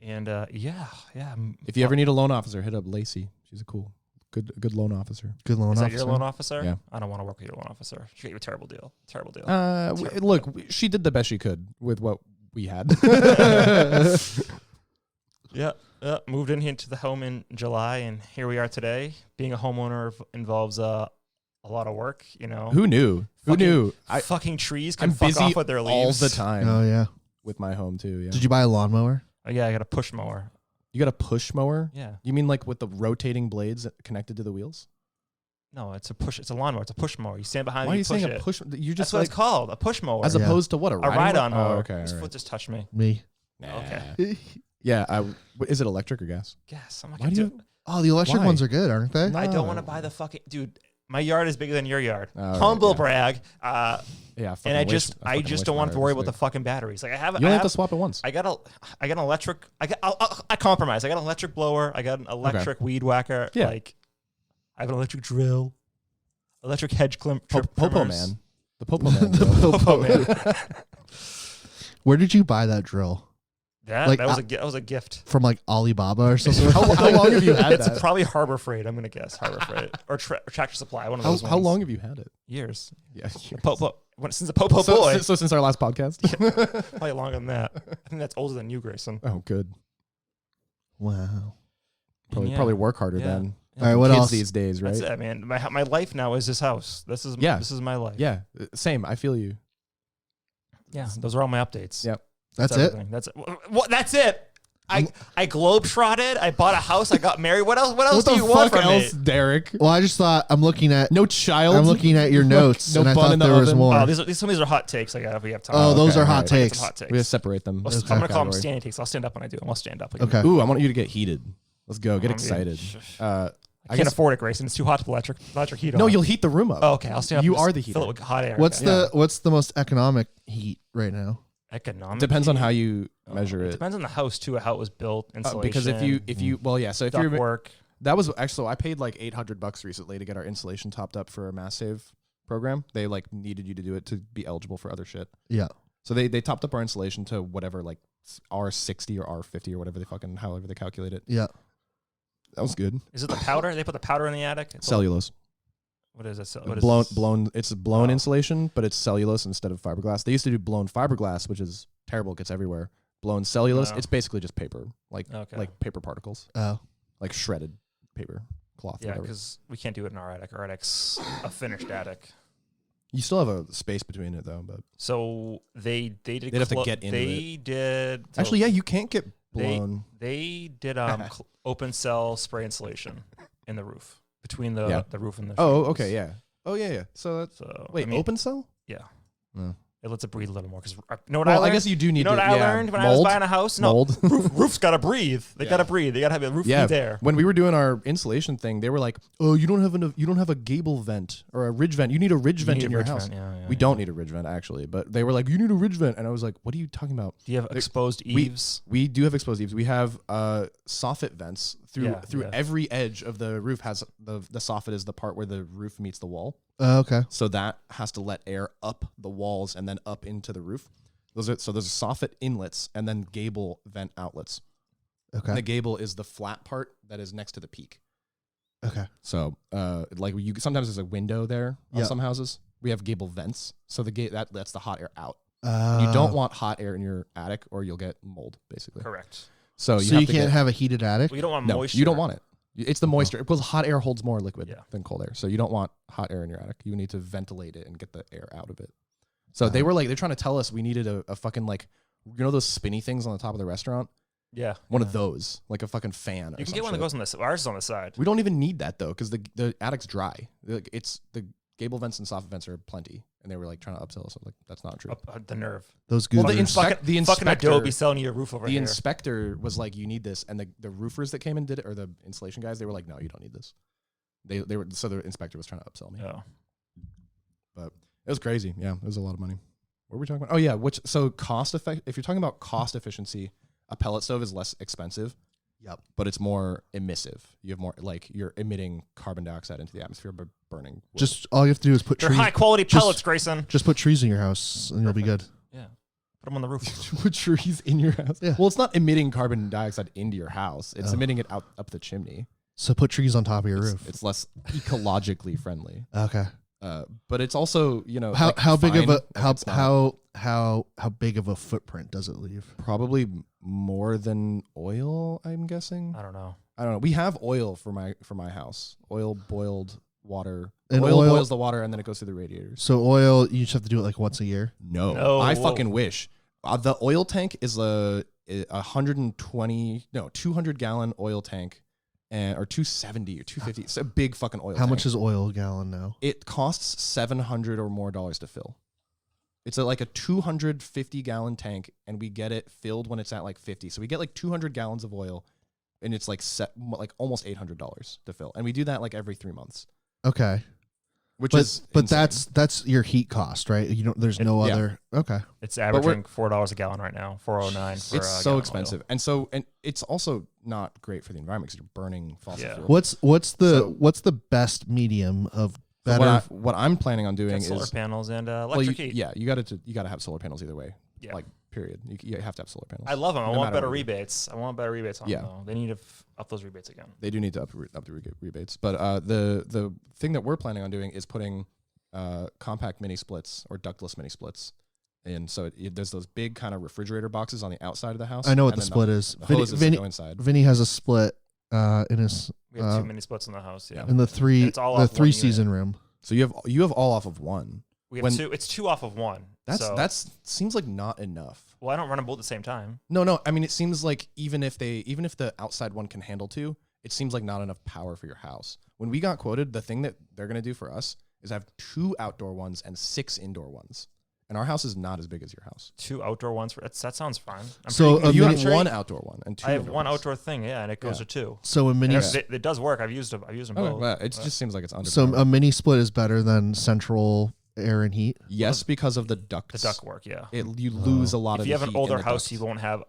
And yeah. If you ever need a loan officer, hit up Lacey. She's a good loan officer. Good loan Is that officer. your loan officer? Yeah. I don't want to work with your loan officer. She got you a terrible deal. Terrible deal. Look, she did the best she could with what we had. Yeah. Moved in here into the home in July, and here we are today. Being a homeowner involves a lot of work. You know, Who knew? Who Fucking- knew? fucking trees can I'm fuck busy off with their all leaves the time Oh yeah. with my home too. Yeah. Did you buy a lawnmower? Oh, yeah, I got a push mower. You got a push mower? Yeah. You mean like with the rotating blades connected to the wheels? No, it's a push. It's a lawnmower. It's a push mower. You stand behind Why are it. you saying push a it. push? You That's just what like it's called. A push mower. as Yeah. opposed to what a a ride-on mower. Oh, okay. His all foot right. just touched me. Me. Nah. Okay. Yeah. Is it electric or gas? Yes. I'm not Why gonna do do. Oh, the electric Why? ones are good, aren't they? No. I don't want to buy the fucking dude. My yard is bigger than your yard. All right, Humble yeah. brag. Yeah. And I just don't want to worry about the fucking batteries. Like I have. You only have to swap it once. I got an electric. I compromise. I got an electric blower. I got an electric weed whacker. Yeah. Like I have an electric drill, electric hedge Popo trimmers. man. The Popo man. The bro. Popo man. Where did you buy that drill? That Like, that was a gift. From like Alibaba or something? how long have you had It's that? probably Harbor Freight. I'm gonna guess Harbor Freight or Tractor Supply. One of those. How ones. long have you had it? Years. Yeah. Popo. Since the Popo boy. So since our last podcast. Probably longer than that. I think that's older than you, Grayson. Oh, good. Wow. Probably work harder Yeah. than All right, what kids else? these days, right? That's it, man. My life now is this house. This is Yeah. This is my life. Yeah. Same. I feel you. Yeah. Those are all my updates. Yep. That's it? everything. That's it. What? That's it. I globe-trotted. I bought a house. I got married. What else? What else What do the you want fuck from else, me? Derek? Well, I just thought I'm looking at No child. I'm looking at your notes No and I bun thought in the there was oven? more. Oh, some of these are hot takes. Like we have time. Oh, those okay, are all hot right. takes. Some hot takes. We have to separate them. I'm This gonna call them category. standing takes. I'll stand up when I do them. I'll stand up. Like, Okay. Ooh, I want you to get heated. Let's go. Get Oh, excited. I I can't guess- afford it, Grayson. It's too hot to put electric heat on. No, you'll heat the room up. Oh, okay. I'll stand up. You and are just the Fill it heater. with hot air. What's Okay. what's the most economic heat right now? economic? Depends on heat? how you Oh, measure it. Depends on the house too. How it was built. Insulation. Because if you well yeah, so if duct you're work. that was actually so I paid like $800 recently to get our insulation topped up for a mass save program. They like needed you to do it to be eligible for other shit. Yeah. So they topped up our insulation to whatever like R60 or R50 or whatever they fucking however they calculate it. Yeah. That was good. Is it the powder? They put the powder in the attic. It's Cellulose. What is it? What is blown this? blown it's blown Oh. insulation, but it's cellulose instead of fiberglass. They used to do blown fiberglass, which is terrible, gets everywhere. Blown cellulose, Oh. it's basically just paper, like Okay. paper particles, Oh. like shredded paper, cloth, Yeah, whatever. because we can't do it in our attic. Our attic's a finished attic. You still have a space between it though, but So they did. They'd have to get into They did. so actually, yeah, you can't get they- blown. They did open cell spray insulation in the roof between the Yeah. the roof and the. Oh, shingles. okay, yeah. Oh, yeah, yeah. So that's So wait, I mean, open cell? Yeah. No. It lets it breathe a little more because you know what Well, I learned. I guess you do need You know to. what I yeah, learned when I was mold? buying a house? No, Mold. roof's got to breathe. They Yeah. got to breathe. They got to have the roof Yeah. be there. When we were doing our insulation thing, they were like, "Oh, you don't have a gable vent or a ridge vent. You need a ridge You vent need in a your ridge house." vent, yeah, We don't need a ridge vent actually, but they were like, "You need a ridge vent," and I was like, "What are you talking about?" Do you have exposed eaves? We do have exposed eaves. We have soffit vents through Yeah. every edge of the roof. Has the soffit is the part where the roof meets the wall, Okay. so that has to let air up the walls and then up into the roof. Those are soffit inlets and then gable vent outlets. Okay. And the gable is the flat part that is next to the peak. Okay. So, like you sometimes there's a window there on Yeah. some houses. We have gable vents, so the that lets the hot air out. Uh, You don't want hot air in your attic, or you'll get mold, basically. Correct. So So have you to can't get, have a heated attic? Well, you don't want no, moisture. you don't want it. It's the moisture because hot air holds more liquid Yeah. than cold air. So you don't want hot air in your attic. You need to ventilate it and get the air out of it. So they were like, they're trying to tell us we needed a fucking like, you know those spinny things on the top of the restaurant? Yeah. One of those, like a fucking fan. You can get one that goes on this. Ours is on the side. We don't even need that though, because the attic's dry. Like, it's the gable vents and soffit vents are plenty, and they were like trying to upsell us. Like that's not true. The nerve. Those Well, goobers. the Fucking inspector, Adobe selling you a roof over the here. inspector was like, "You need this," and the roofers that came and did it, or the insulation guys, they were like, "No, you don't need this." They were so the inspector was trying to upsell me, Yeah. but it was crazy. Yeah, it was a lot of money. What were we talking about? Oh yeah, so cost effect. If you're talking about cost efficiency, a pellet stove is less expensive. Yep. But it's more emissive. You have more like you're emitting carbon dioxide into the atmosphere by burning wood. Just all you have to do is put They're trees. high quality pellets, Grayson. Just put trees in your house and you'll be good. Yeah. Put them on the roof. Put trees in your house. Yeah. Well, it's not emitting carbon dioxide into your house. It's emitting it out up the chimney. So put trees on top of your roof. It's less ecologically friendly. Okay. But it's also, you know, How big of fine, a like it's not- how big of a footprint does it leave? probably more than oil, I'm guessing. I don't know. We have oil for my house. Oil boiled water. And oil oil- boils the water and then it goes through the radiators. So oil, you just have to do it like once a year. No. I Whoa. fucking wish. The oil tank is a 200 gallon oil tank, or 270 or 250. It's a big fucking oil. How tank. much is oil a gallon now? It costs $700 or more to fill. It's like a 250 gallon tank, and we get it filled when it's at like 50. So we get like 200 gallons of oil, and it's like almost $800 to fill. And we do that like every 3 months, Okay. which But is but insane. that's your heat cost, right? You don't. There's no yeah. other. Okay. It's averaging $4 a gallon right now. $4.09 for it's a so gallon of expensive, oil. and it's also not great for the environment because you're burning fossil Yeah. fuel. What's the best medium of So better? what I'm planning on doing Got solar is panels and well, electric heat. yeah, you got to have solar panels either way. Yeah. Like period. You have to have solar panels. I love them. I No want matter better what. rebates. I want better rebates on Yeah. them, though. They need to up those rebates again. They do need to up the rebates, but the thing that we're planning on doing is putting compact mini splits or ductless mini splits. And so there's those big kind of refrigerator boxes on the outside of the house. I know what and the then split is. The hoses that Vinny, go inside. Vinny has a split in his We have 2 mini splits in the house. Yeah. in the three It's all the off one three unit. season room. So you have all off of one. We have when- 2. It's 2 off of 1. That's seems like not enough. Well, I don't run them both at the same time. No. I mean, it seems like even if the outside one can handle 2, it seems like not enough power for your house. When we got quoted, the thing that they're gonna do for us is have 2 outdoor ones and 6 indoor ones. And our house is not as big as your house. 2 outdoor ones. That sounds fine. So, pretty- You mini- have 1 outdoor one and 2 I have indoor 1 ones. outdoor thing, yeah, and it goes Yeah. to 2. So a mini And s- it does work. I've used them Okay, both. well, it just seems like it's under. so a mini split is better than central air and heat. Yes, because of the The ducts. duct work, yeah. You lose a lot If of. you the have an heat in older the house, ducts.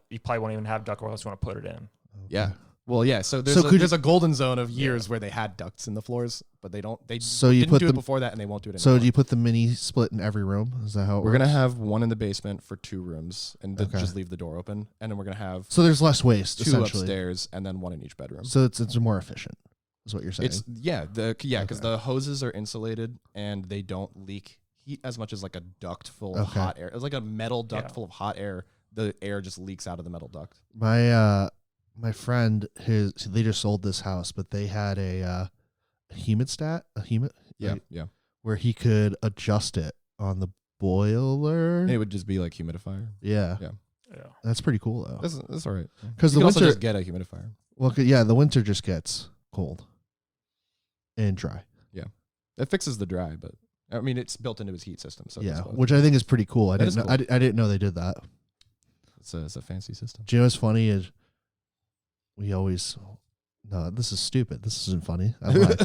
you probably won't even have duct work unless you want to put it in. Yeah. Well, yeah. So So there's a golden zone of years where they had ducts in the floors, but they don't. They So you didn't put do them- it before that, and they won't do it So anymore. do you put the mini split in every room? Is that how it We're works? gonna have 1 in the basement for 2 rooms, and then Okay. just leave the door open, and then we're gonna have So there's less waste 2 essentially. upstairs, and then 1 in each bedroom. So it's more efficient. Is what you're saying. It's because Okay. the hoses are insulated and they don't leak heat as much as like a duct full of Okay. hot air. It's like a metal duct Yeah. full of hot air. The air just leaks out of the metal duct. My friend they just sold this house, but they had a humidistat, Yeah, right, yeah. where he could adjust it on the boiler. And it would just be like humidifier. Yeah, Yeah. that's pretty cool though. That's all right. Because You the can also winter, just get a humidifier. the winter just gets cold and dry. It fixes the dry, but I mean it's built into his heat system. So it does Yeah, both. which I think is pretty cool. I That didn't is know. I didn't know they did that. it's a fancy system. Do you know what's funny is this is stupid. This isn't funny. I lied.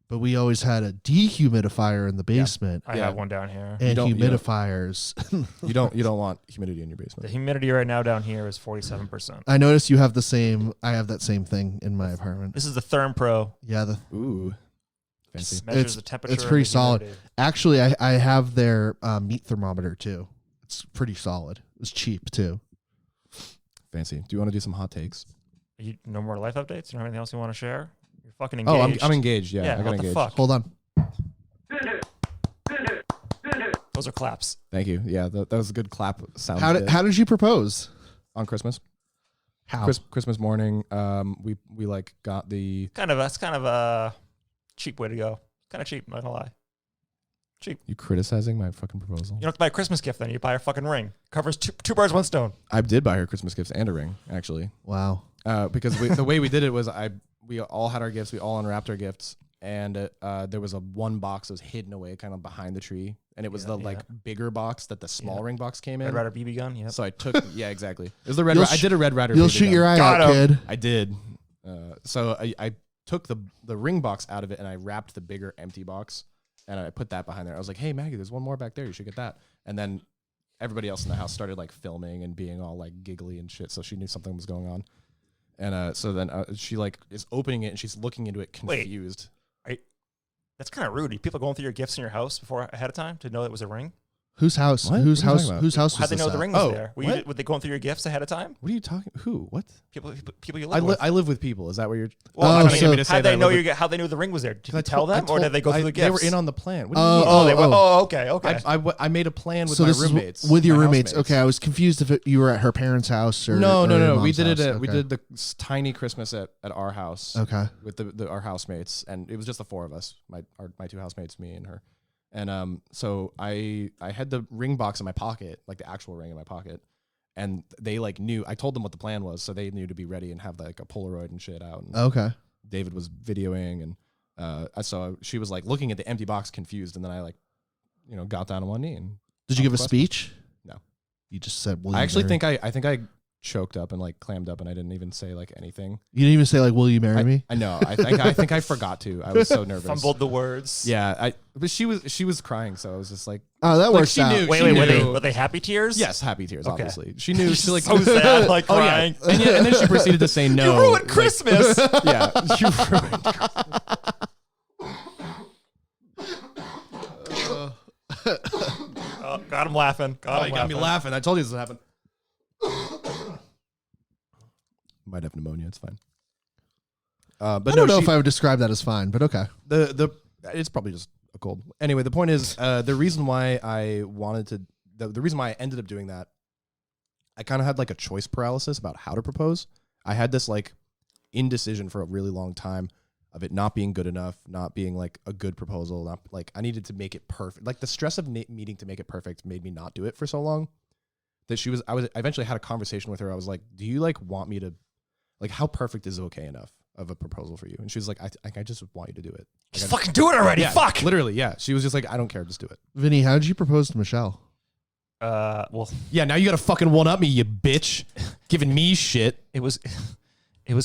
But we always had a dehumidifier in the basement I Yeah. have one down here. and don't- you don't- humidifiers. You don't want humidity in your The basement. humidity right now down here is 47%. I noticed you have the same. I have that same thing in my apartment. This is the Therm Pro. Yeah, Ooh, fancy. Measures the temperature. and pretty the solid. humidity. actually, I have their meat thermometer too. It's pretty solid. It's cheap too. Fancy. Do you want to do some hot takes? No more life updates? You don't have anything else you want to share? You're fucking Oh, engaged. I'm engaged. Yeah, I got what engaged. the fuck? Hold on. Those are claps. Thank you. Yeah, that was a good clap sound. How did you propose? On Christmas? How? Christmas morning, we like got the. That's kind of a cheap way to go. Kind of cheap, not gonna lie. Cheap. You criticizing my fucking proposal? You don't have to buy a Christmas gift then. You buy a fucking ring. Covers two birds, one stone. I did buy her Christmas gifts and a ring actually, Wow. because the way we did it was we all had our gifts, we all unwrapped our gifts, and there was a one box that was hidden away kind of behind the tree, and it was the like bigger box that the small ring box came in. Red Rider BB gun. Yep. So I took exactly. It was the red. You'll I did a Red Rider. You'll BB shoot gun. your eye Got out, him. kid. I did. So I took the ring box out of it and I wrapped the bigger empty box and I put that behind there. I was like, hey, Maggie, there's one more back there. You should get that. And then everybody else in the house started like filming and being all like giggly and shit. So she knew something was going on. And so then she like is opening it and she's looking into it confused. Wait, that's kind of rude. People going through your gifts in your house ahead of time to know it was a ring? Whose house? What? Whose What are you house? talking about? Whose house? How'd they know the ring was there? Were they going through your gifts ahead of time? What are you talking? Who? What? People you live with. I live with people. Is that what you're? Well, Oh, I mean, so- how'd they know how they knew the ring was there? Did you tell them, or did they go through the gifts? They were in on the plan. What do you Oh, mean? Oh, they went. oh. Oh, okay. I made a plan with So my this roommates. is with your my roommates. housemates. Okay, I was confused if you were at her parents' house or No. or your We mom's did it. house. We Okay. did the tiny Christmas at our house. Okay. With our housemates, and it was just the four of us. My two housemates, me and her. And so I had the ring box in my pocket, like the actual ring in my pocket, and they like knew. I told them what the plan was, so they knew to be ready and have like a Polaroid and shit out. And Okay. David was videoing, and so she was like looking at the empty box, confused, and then I like, got down on one knee and. Did you give a question. speech? No. You just said. I actually think I choked up and like clammed up, and I didn't even say like anything. You didn't even say like, "Will you marry me?" I know. I think I forgot to. I was so nervous. Fumbled the words. Yeah, but she was crying, so I was just like, Oh, that Like, works she out. knew- Wait, she were they happy tears? yes, happy tears, Okay. obviously. She knew. She like, So sad, like oh yeah, crying. and then she proceeded to say no. You ruined like, Christmas. yeah, you ruined. Oh, got him laughing. You got me laughing. I told you this would happen. Might have pneumonia. It's fine. But I don't know if I would describe that as fine, but okay. It's probably just a cold. Anyway, the point is, the reason why I wanted to, the reason why I ended up doing that, I kind of had like a choice paralysis about how to propose. I had this like indecision for a really long time of it not being good enough, not being like a good proposal, not like I needed to make it perfect. Like the stress of needing to make it perfect made me not do it for so long that I eventually had a conversation with her. I was like, do you like want me to, like, how perfect is okay enough of a proposal for you? And she was like, I just want you to do it. Just fucking do it already. Yeah, Fuck. literally, yeah. She was just like, I don't care, just do it. Vinny, how did you propose to Michelle? Well, Yeah, now you gotta fucking one up me, you bitch. Giving me shit. it was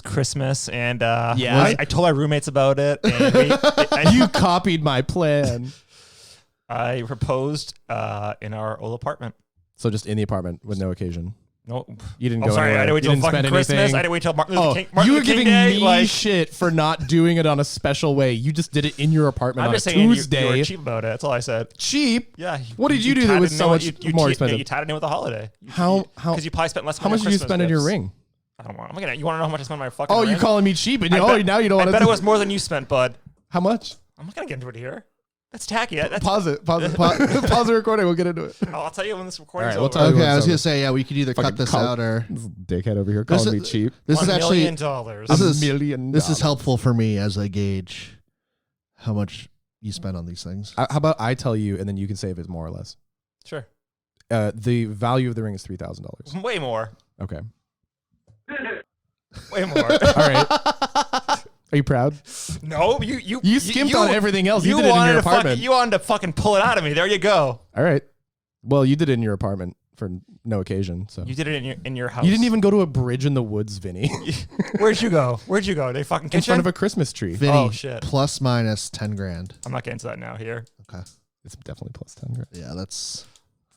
Christmas, and Yeah. I told my roommates about it, and You copied my plan. I proposed in our old apartment. So just in the apartment with no occasion. No, You didn't oh, go sorry, anywhere. I didn't wait You till didn't fucking spend Christmas. anything. I didn't wait till Martin Oh, Luther King, Martin you were Luther King giving Day. me Like, shit for not doing it on a special way. You just did it in your apartment I'm on just a saying you Tuesday. were cheap about it. That's all I said. Cheap? Yeah. What did you do that tied was it in so with- much more expensive? You tied it in with a holiday. How- Because you probably spent less. How much did you spend on your ring? I don't want. I'm gonna. You want to know how much I spent on my fucking? Oh, ring? you calling me cheap? And I bet- now you don't I want bet to. it was more than you spent, bud. How much? I'm not gonna get into it here. That's tacky. That's, Pause it. Pause the recording. We'll get into it. I'll tell you when this recording's All right, we'll over. tell you Okay, when I was it's gonna over. say, yeah, we could either cut Fucking this call- out or This dickhead over here This calling me is- cheap. this $1 is actually million. This is- $1 million. this is helpful for me as I gauge how much you spend on these things. How about I tell you, and then you can say if it's more or less. Sure. The value of the ring is $3,000. Way more. Okay. Way more. All right. Are you proud? No, You skimped on everything else. You did it in wanted your to fucking- apartment. you wanted to fucking pull it out of me. There you go. All right. Well, you did it in your apartment for no occasion. So You did it in your house. you didn't even go to a bridge in the woods, Vinny, Where'd you go? Where'd you go? They fucking in kitchen. front of a Christmas tree. Vinny, Oh, shit. plus minus 10 grand. I'm not getting to that now. Here. Okay. It's definitely plus 10 grand. Yeah, that's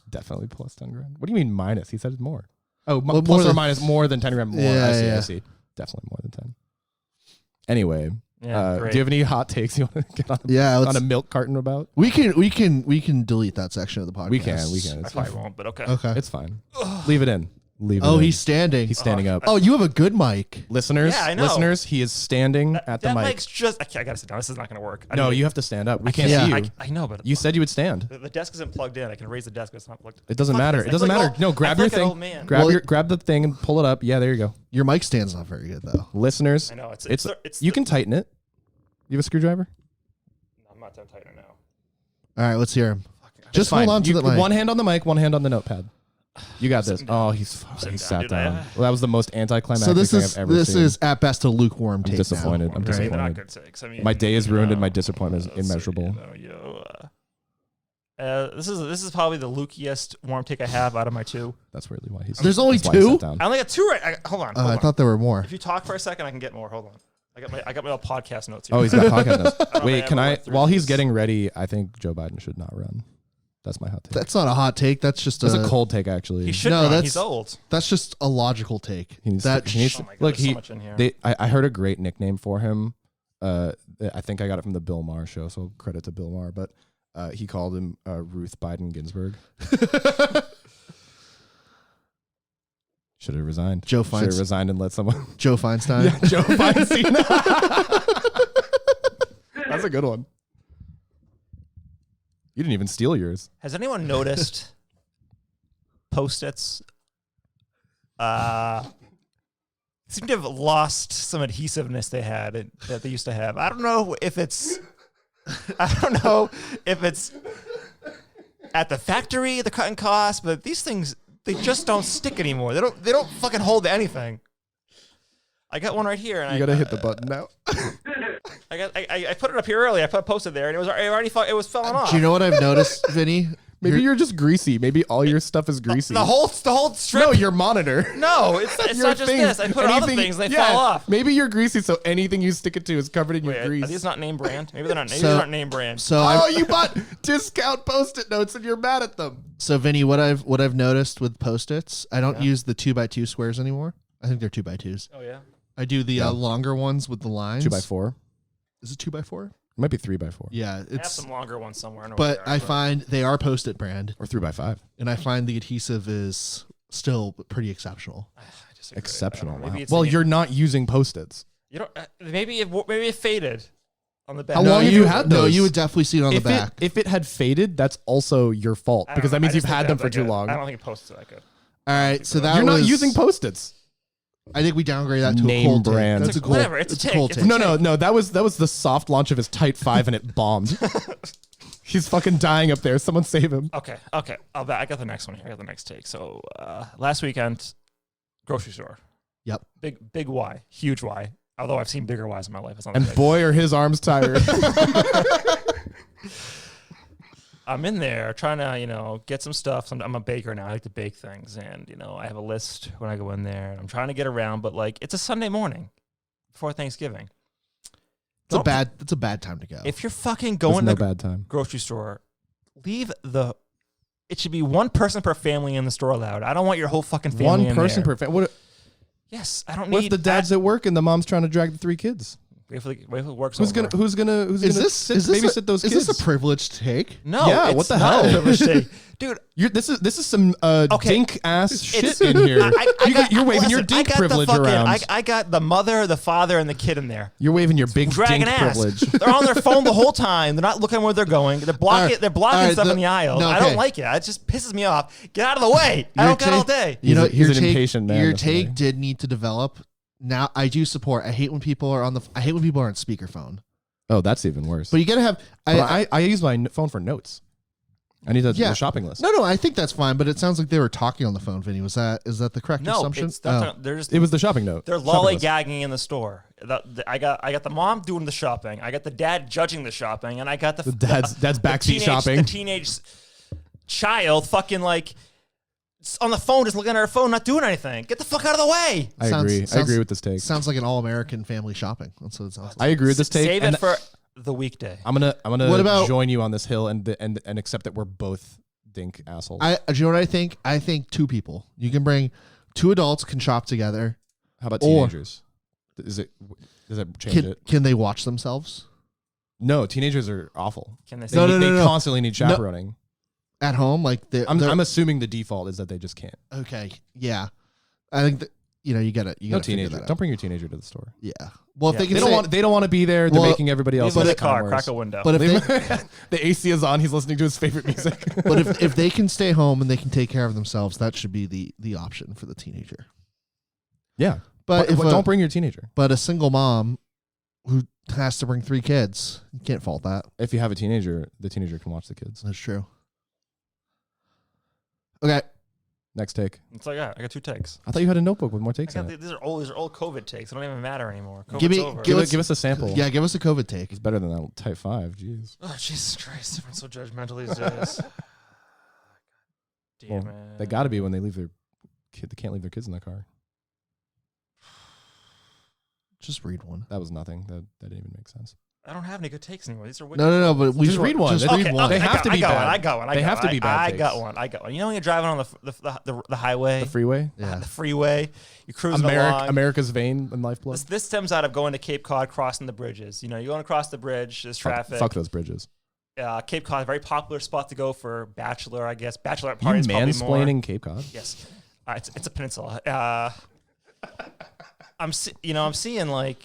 Definitely plus 10 grand. What do you mean minus? He said it's more. Oh, Well, plus more or than- minus more than 10 grand more. Yeah, I see. yeah. I see. Definitely more than 10. Anyway, Yeah. do Great. you have any hot takes you want to get on, yeah. on a milk carton about? We can delete that section of the podcast. We can. I It's probably fine. won't, but okay. Okay. It's fine. Leave it in. Leave it Oh, in. he's standing. He's standing up. Oh, you have a good mic. Listeners, Yeah, I know. listeners, he is standing at the that mic. mic's just. I gotta sit down. This is not gonna work. No, you have to stand up. We can't can't- see yeah. you. I know, but You said you would stand. the desk isn't plugged in. I can raise the desk, but it's not plugged. It doesn't Fuck matter. this. It doesn't I feel matter. like No, I grab feel your like an thing. old man. Grab the thing and pull it up. Yeah, there you go. Your mic stand's not very good though. Listeners, I know it's you can tighten it. You have a screwdriver? No, I'm not done tightening now. All right, let's hear him. Just It's fine. hold on to You- the mic. One hand on the mic, one hand on the notepad. You got this. sitting down. Oh, he sitting sat down, dude. down. Well, that was the most anticlimactic So this thing is I've ever seen. at best a lukewarm take. disappointed. Now. I'm Right? They're disappointed. not good takes. I mean, My day is you ruined and know, my disappointment is let's see, immeasurable. This is probably the lukiest warm take I have out of my two. That's really why he's. There's only that's why he two? sat down. I only got two right. Hold on. Hold I on. thought there were more. If you talk for a second, I can get more. Hold on. I got my little podcast notes here. Oh, he's got podcast notes. don't Wait, think can I I? ever went through While he's this. getting ready, I think Joe Biden should not run. That's my hot take. That's not a hot take. That's just That's a cold take, actually. He should No, run. that's- He's old. That's just a logical take. He needs That to, he needs Oh to- my God, look, there's so much in here. I heard a great nickname for him. I think I got it from the Bill Maher show, so credit to Bill Maher. But he called him Ruth Biden Ginsburg. Should have resigned. Joe Should have resigned and let someone. Joe Feinstein. Yeah, Joe Feinstein. That's a good one. You didn't even steal yours. Has anyone noticed Post-its? Seem to have lost some adhesiveness they had that they used to have. I don't know if it's at the factory, the cutting cost, but these things, they just don't stick anymore. They don't fucking hold to anything. I got one right here, and You gotta hit the button now. I put it up here early. I put a Post-it there, and it was falling off. Do you know what I've noticed, Vinny? Maybe you're just greasy. Maybe all your stuff is greasy. the whole strip? No, your monitor. No, it's Your not just things. this. I put other Anything- things, and they yeah, fall off. Maybe you're greasy, so anything you stick it to is covered in your Wait, grease. are these not name brand? Maybe they're not. Maybe So- they're not name brand. So Oh, you bought discount Post-it notes and you're mad at them. So Vinny, what I've noticed with Post-its, I don't use the 2x2 squares anymore. I think they're 2x2s. Oh yeah. I do the longer ones with the lines. 2x4. Is it 2x4? It might be 3x4 Yeah, I have it's. some longer ones somewhere. I know But where they are, I find they are Post-it brand, or 3x5. and I find the adhesive is still pretty exceptional. I disagree. Exceptional. I don't know. Wow. Maybe it's Well, the- you're not using Post-its. You don't. Maybe it faded on the back. How long have you had No, those? you would definitely see it on the back. If it had faded, that's also your fault I don't because know. that means I you've just think had they're them for that too good. long. I don't think Post-its are that good. All right, so that You're not was, using Post-its. I think we downgrade that to Name a cold brand. Take. That's a cold. Whatever, it's a take. cold It's a take. No. That was the soft launch of his Tight 5 and it bombed. He's fucking dying up there. Someone save him. Okay. I got the next one here. I got the next take. So last weekend, grocery store. Yep. Big Y, huge Y. Although I've seen bigger Ys in my life. It's not And that big. boy, are his arms tired. I'm in there trying to, get some stuff. I'm a baker now. I like to bake things. And, I have a list when I go in there. And I'm trying to get around. But, it's a Sunday morning before Thanksgiving. It's a bad time to go. If you're fucking There's going no to the bad time. grocery store, it should be one person per family in the store allowed. I don't want your whole fucking family One in person there. per family. What Yes, I don't if need the dad's at work and the mom's trying to drag the 3 kids? Wait for the work's Who's over. gonna babysit those kids? Is this a privileged take? No, Yeah, it's what the not hell? a privileged take. Dude, This is some dink ass shit It's- in here. You're waving your listen, dink I got privilege the fucking, around. I got the mother, the father, and the kid in there. You're waving your big Dragging dink ass. privilege. They're on their phone the whole time. They're not looking where they're going. They're blocking stuff in the aisle. no, I okay. don't like it. It just pisses me off. Get out of the way. I don't get all day. You know, He's your an take, impatient man, Your definitely. take did need to develop. Now I do support. I hate when people are on speakerphone. Oh, that's even worse. But you gotta have. I use my phone for notes. I need Yeah. the shopping list. No, I think that's fine. But it sounds like they were talking on the phone. Vinny, is that the correct No, assumption? it's not. They're just It was the shopping note. They're Shopping list. lollygagging in the store. I got the mom doing the shopping. I got the dad judging the shopping, and I got the dad's backseat teenage, shopping. The teenage child fucking on the phone, just looking at her phone, not doing anything. Get the fuck out of the way. I agree. I agree with this take. Sounds like an all-American family shopping. That's what it sounds like. I agree with this take. Save and it for the weekday. I'm gonna What about- join you on this hill and accept that we're both dink assholes. Do you know what I think? I think 2 people. You can bring 2 adults can shop together. How about or- teenagers? Does it change it? Can they watch themselves No, teenagers are awful. Can they? They, Say, they constantly need chaperoning. at home? Like they're I'm assuming the default is that they just can't. okay. Yeah, I think that you gotta No figure teenager. that out. Don't bring your teenager to the store. Yeah. Well, if Yeah. they can They don't want to be there. They're Well, making everybody else. leave him in the have time car, worse. crack a window. but if they The AC is on. He's listening to his favorite music. but if they can stay home and they can take care of themselves, that should be the option for the teenager. Yeah, But if don't bring your teenager. but a single mom who has to bring 3 kids, you can't fault that. If you have a teenager, the teenager can watch the kids. That's true. Okay. Next take. it's like I got 2 takes. I thought you had a notebook with more takes in it. These are old COVID takes. They don't even matter anymore. COVID's Give me- over. Give us a sample. Yeah, give us a COVID take. It's better than that Type 5. Jeez. Oh, Jesus Christ. Everyone's so judgmental these days. Damn Well, it. they got to be when they leave their kid. They can't leave their kids in the car. Just read one. That was nothing. That didn't even make sense. I don't have any good takes anymore. These are No, but we Just read one. Just Okay, read one. They have to be bad. I got one. They have to be bad I takes. got one. I got one. You know when you're driving on the highway, The freeway. Yeah. the freeway, you're cruising along. America's vein and lifeblood. This stems out of going to Cape Cod, crossing the bridges. You know, you're going across the bridge. There's traffic. Fuck those bridges. Cape Cod, a very popular spot to go for bachelor, I guess. Bachelorette You parties probably more. mansplaining Cape Cod? Yes, it's a peninsula. I'm seeing like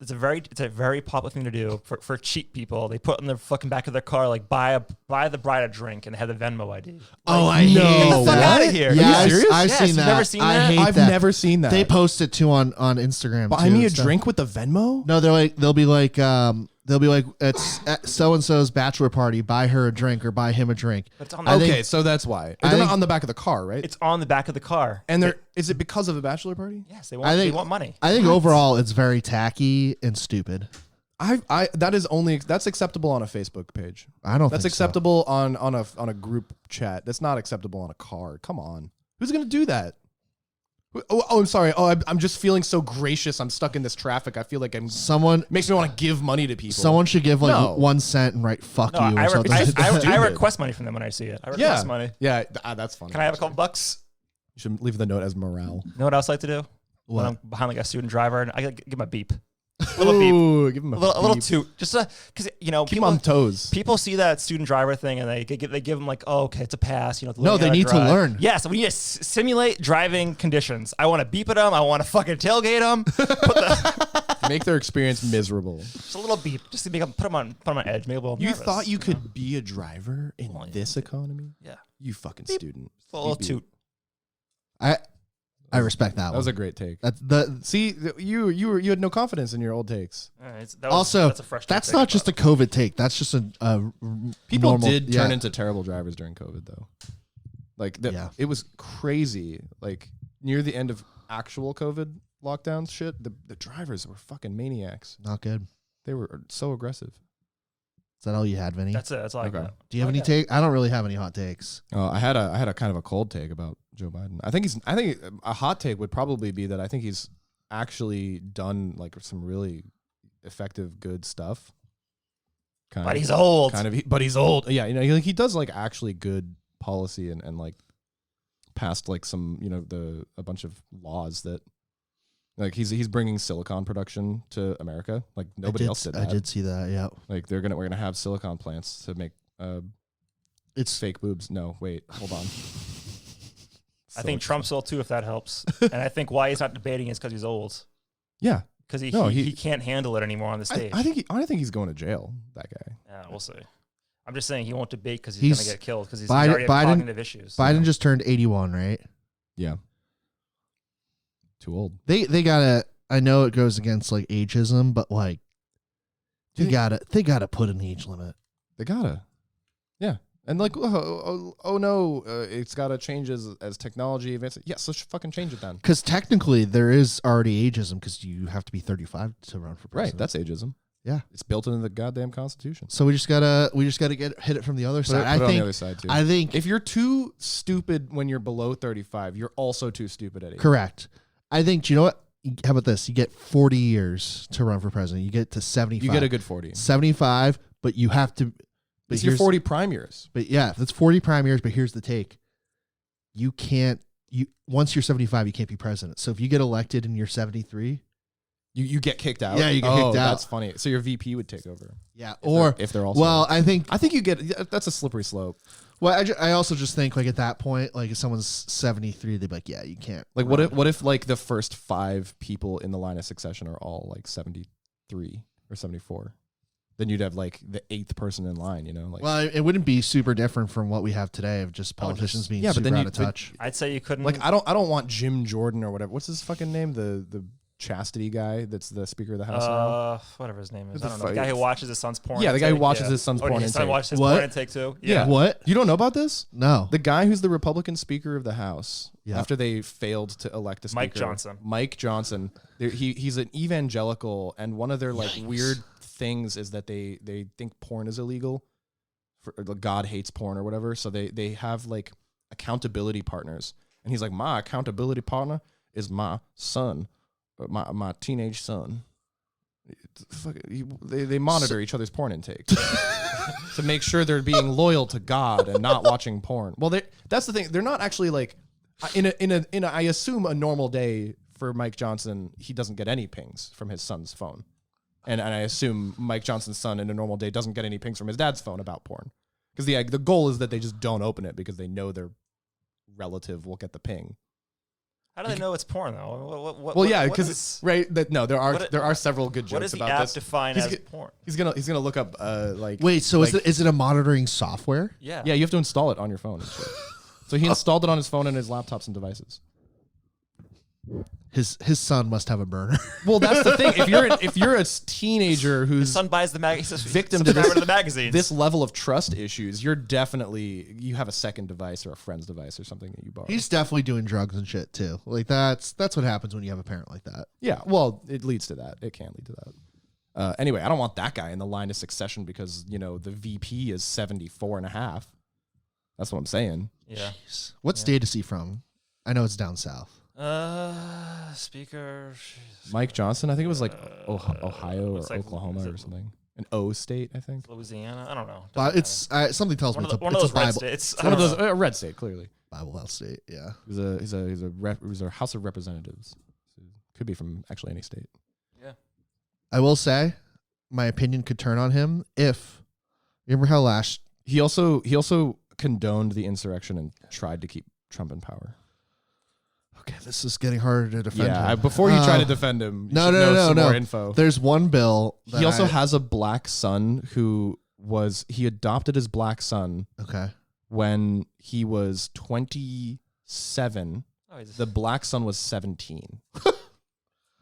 it's a very popular thing to do for cheap people. They put in the fucking back of their car like buy the bride a drink and they have the Venmo ID. Oh, Like, I hate Get the fuck that. out of here. Yeah, Are you serious? I've Yes, seen you've that. never seen I that? hate I've that. never seen that. They post it too on Instagram. Buy too me a and stuff. drink with the Venmo? No, they'll be like it's so and so's bachelor party. Buy her a drink or buy him a drink. But it's on I the, think- Okay, so that's why. I They're not think- on the back of the car, right? it's on the back of the car. And is it because of a bachelor party? Yes, they I think- want money. I think overall it's very tacky and stupid. That's acceptable on a Facebook page. I don't. That's think so. acceptable on a group chat. That's not acceptable on a car. Come on, who's gonna do that? Oh, I'm sorry. Oh, I'm just feeling so gracious. I'm stuck in this traffic. I feel like Someone makes me want to give money to people. Someone should give like No. 1 cent and write "fuck No, you" or I something. Stupid. request money from them when I see it. I request money. Yeah, that's funny. Can I have a couple bucks? You should leave the note as morale. You know what else I like to do? What? When I'm behind like a student driver, and I gotta give him a beep. A little beep. Ooh, give him A little beep. toot. Just because, Keep him on toes. people see that student driver thing and they give them like, oh, okay, it's a pass. You know, No, they need to learn. Yeah, so we need to simulate driving conditions. I want to beep at them. I want to fucking tailgate them. Make their experience miserable. Just a little beep, just to make them put them on edge. Make them a little You nervous, thought you know? could be a driver in Well, yeah. this economy? Yeah, You fucking Beep. student. a little Beep, beep. toot. I respect that That one. was a great take. That's the See, you had no confidence in your old takes. also that's a fresh that's take not about just a it. COVID take. That's just a People normal, did yeah. turn into terrible drivers during COVID, though. Like, Yeah. it was crazy. Like, near the end of actual COVID lockdown shit, the drivers were fucking maniacs. not good. They were so aggressive. Is that all you had, Vinny? That's it. That's all Okay. I got. Do you have any Okay. take? I don't really have any hot takes. I had a kind of a cold take about Joe Biden. I think a hot take would probably be that I think he's actually done like some really effective, good stuff. But he's old. But he's old. Yeah, you know, he does like actually good policy and like passed like some, you know, a bunch of laws that like he's bringing silicon production to America. Like nobody else did that. I did see that. Yeah, Like we're gonna have silicon plants to make it's fake boobs. No, wait, hold on. I think Trump's will too, if that helps. And I think why he's not debating is because he's old. Yeah, Because No, he can't handle it anymore on the stage. I think he's going to jail. That guy. Yeah, we'll see. I'm just saying he won't debate because he's going to get killed because he's Biden- already have Biden- cognitive issues. Biden just turned 81, right? Yeah. Too old. They gotta. I know it goes against like ageism, but like they gotta put an age limit. They gotta. Yeah. And like, oh no, it's gotta change as technology advances. Yes, let's fucking change it then. Because technically there is already ageism because you have to be 35 to run for Right. president. That's ageism. Yeah. It's built into the goddamn Constitution. So we just gotta hit it from the other side. Put it on the other side too. I think If you're too stupid when you're below 35, you're also too stupid at 80. correct. I think. Do you know what? How about this? You get 40 years to run for president. You get to 75. You get a good 40. 75, but you have to. But It's your here's- 40 prime years. But yeah, that's 40 prime years. But here's the take: you can't. Once you're 75, you can't be president. So if you get elected and you're 73, You get kicked out. Yeah, you get kicked out. That's funny. So your VP would take over. yeah, If they're also. well, I think. I think you get. That's a slippery slope. Well, I also just think like at that point, like if someone's 73, they'd be like, yeah, you can't. Like run. what if like the first 5 people in the line of succession are all like 73 or 74? Then you'd have like the 8th person in line, you know? Like Well, it wouldn't be super different from what we have today of just politicians being yeah, but super then out you- of but- touch. I'd say you couldn't. I don't want Jim Jordan or whatever. What's his fucking name? The chastity guy that's the Speaker of the House now. Whatever his name is. What I the don't know. The fuck? guy who watches his son's porn. Yeah, the guy who intake, watches his son's porn his son intake. watches his What? porn intake too. Yeah. What? You don't know about this? No. The guy who's the Republican Speaker of the House, Yeah. after they failed to elect a speaker, Mike Johnson. He's an evangelical, and one of their like weird things is that they think porn is illegal. God hates porn or whatever, so they have like accountability partners, and he's like, my accountability partner is my son, my teenage son. They monitor each other's porn intake to make sure they're being loyal to God and not watching porn. Well, that's the thing. They're not actually like in a I assume a normal day for Mike Johnson, he doesn't get any pings from his son's phone. And I assume Mike Johnson's son in a normal day doesn't get any pings from his dad's phone about porn. Because the goal is that they just don't open it because they know their relative will get the ping. How do they know it's porn though? There are several good jokes about this. What does the app define as porn? He's gonna look up Wait, so is it a monitoring software? Yeah. Yeah, you have to install it on your phone and shit. So he installed it on his phone and his laptops and devices. His son must have a burner. Well, that's the thing. If you're a teenager who's His son buys the victim to the magazines. this level of trust issues, you have a second device or a friend's device or something that you borrow. He's definitely doing drugs and shit too. Like that's what happens when you have a parent like that. Yeah, well, it leads to that. It can lead to that. Anyway, I don't want that guy in the line of succession because, the VP is 74 and a half. That's what I'm saying. Yeah. Jeez. What state is he from? I know it's down south. Speaker. Mike Johnson, I think it was like Ohio or it's like- Oklahoma is or it- something. An O state, I think. Ulusiana. I don't know. But it's something tells me one of it's those a red Bible, states. It's one of those a red state, clearly. Bible Health state. Yeah. He was a House of Representatives. So could be from actually any state. Yeah. I will say, my opinion could turn on him if. Remember how last He also condoned the insurrection and tried to keep Trump in power. Okay, this is getting harder to defend him. Before you try to defend him, you should know some more info. There's one bill. He also has a black son he adopted his black son when he was 27. Oh, The black son was 17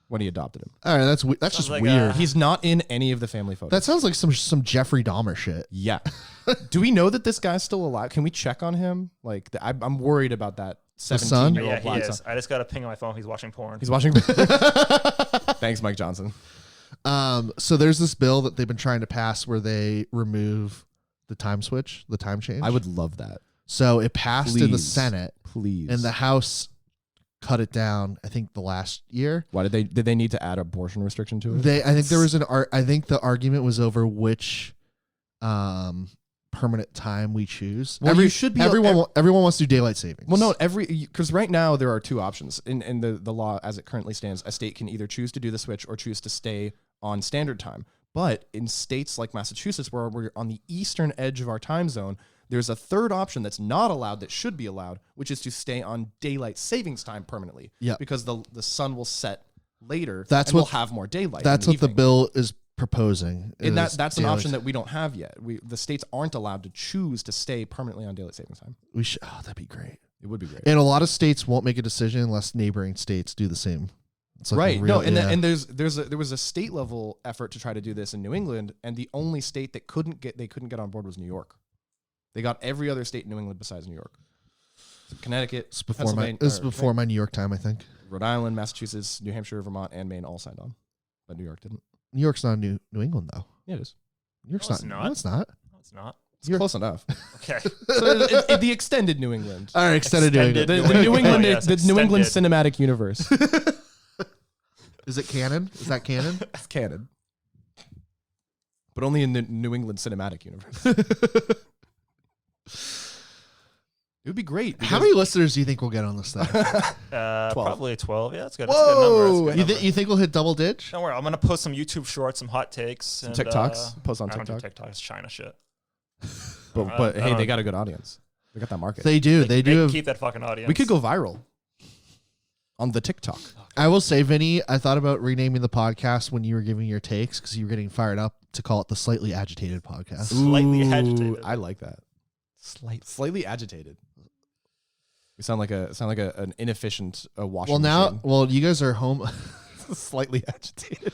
when he adopted him. All right, that's just like weird. He's not in any of the family photos. That sounds like some Jeffrey Dahmer shit. Yeah. Do we know that this guy's still alive? Can we check on him? Like, I'm worried about that. son? 17-year-old Yeah, he black is. son. I just got a ping on my phone. He's watching porn. He's watching. Thanks, Mike Johnson. So there's this bill that they've been trying to pass where they remove the time switch, the time change. I would love that. So it passed in the Please. Senate, Please. and the House cut it down. I think the last year. Why did they need to add abortion restriction to it? I think there was I think the argument was over which permanent time we choose. Well, you should be everyone wants to do daylight savings. Well, no, because right now there are two options in the law as it currently stands. A state can either choose to do the switch or choose to stay on standard time. But in states like Massachusetts, where we're on the eastern edge of our time zone, there's a third option that's not allowed that should be allowed, which is to stay on daylight savings time permanently. Yeah, because the sun will set later. We'll have more daylight. That's what the bill is proposing. And that's an option that we don't have yet. The states aren't allowed to choose to stay permanently on daylight savings time. We should. Oh, that'd be great. It would be great. And a lot of states won't make a decision unless neighboring states do the same. It's like right. There was a state level effort to try to do this in New England, and the only state that couldn't get on board was New York. They got every other state in New England besides New York. So Connecticut, this is before my New York time, I think. Rhode Island, Massachusetts, New Hampshire, Vermont, and Maine all signed on, but New York didn't. New York's not New England though. Yeah, it is. New York's No, it's not. No, it's not. No, it's not. It's close enough. Okay. So the extended New England. All right, extended New England. The New England, yes, the New England extended. cinematic universe. Is it canon? Is that canon? It's canon, but only in the New England cinematic universe. It would be great. How many listeners do you think we'll get on this thing? 12. Probably 12. Yeah, that's good. Whoa! That's a good number. You think we'll hit double ditch? Don't worry. I'm going to post some YouTube shorts, some hot takes. Some and, TikToks? Post on I don't do TikTok? TikTok. It's China shit. But I hey, don't- they got a good audience. They got that market. They do. They do. Keep that fucking audience. We could go viral on the TikTok. I will say, Vinny, I thought about renaming the podcast when you were giving your takes because you were getting fired up to call it the Slightly Agitated Podcast. Slightly Ooh, agitated. I like that. Slightly agitated. We sound like an inefficient washing machine. You guys are home. Slightly agitated.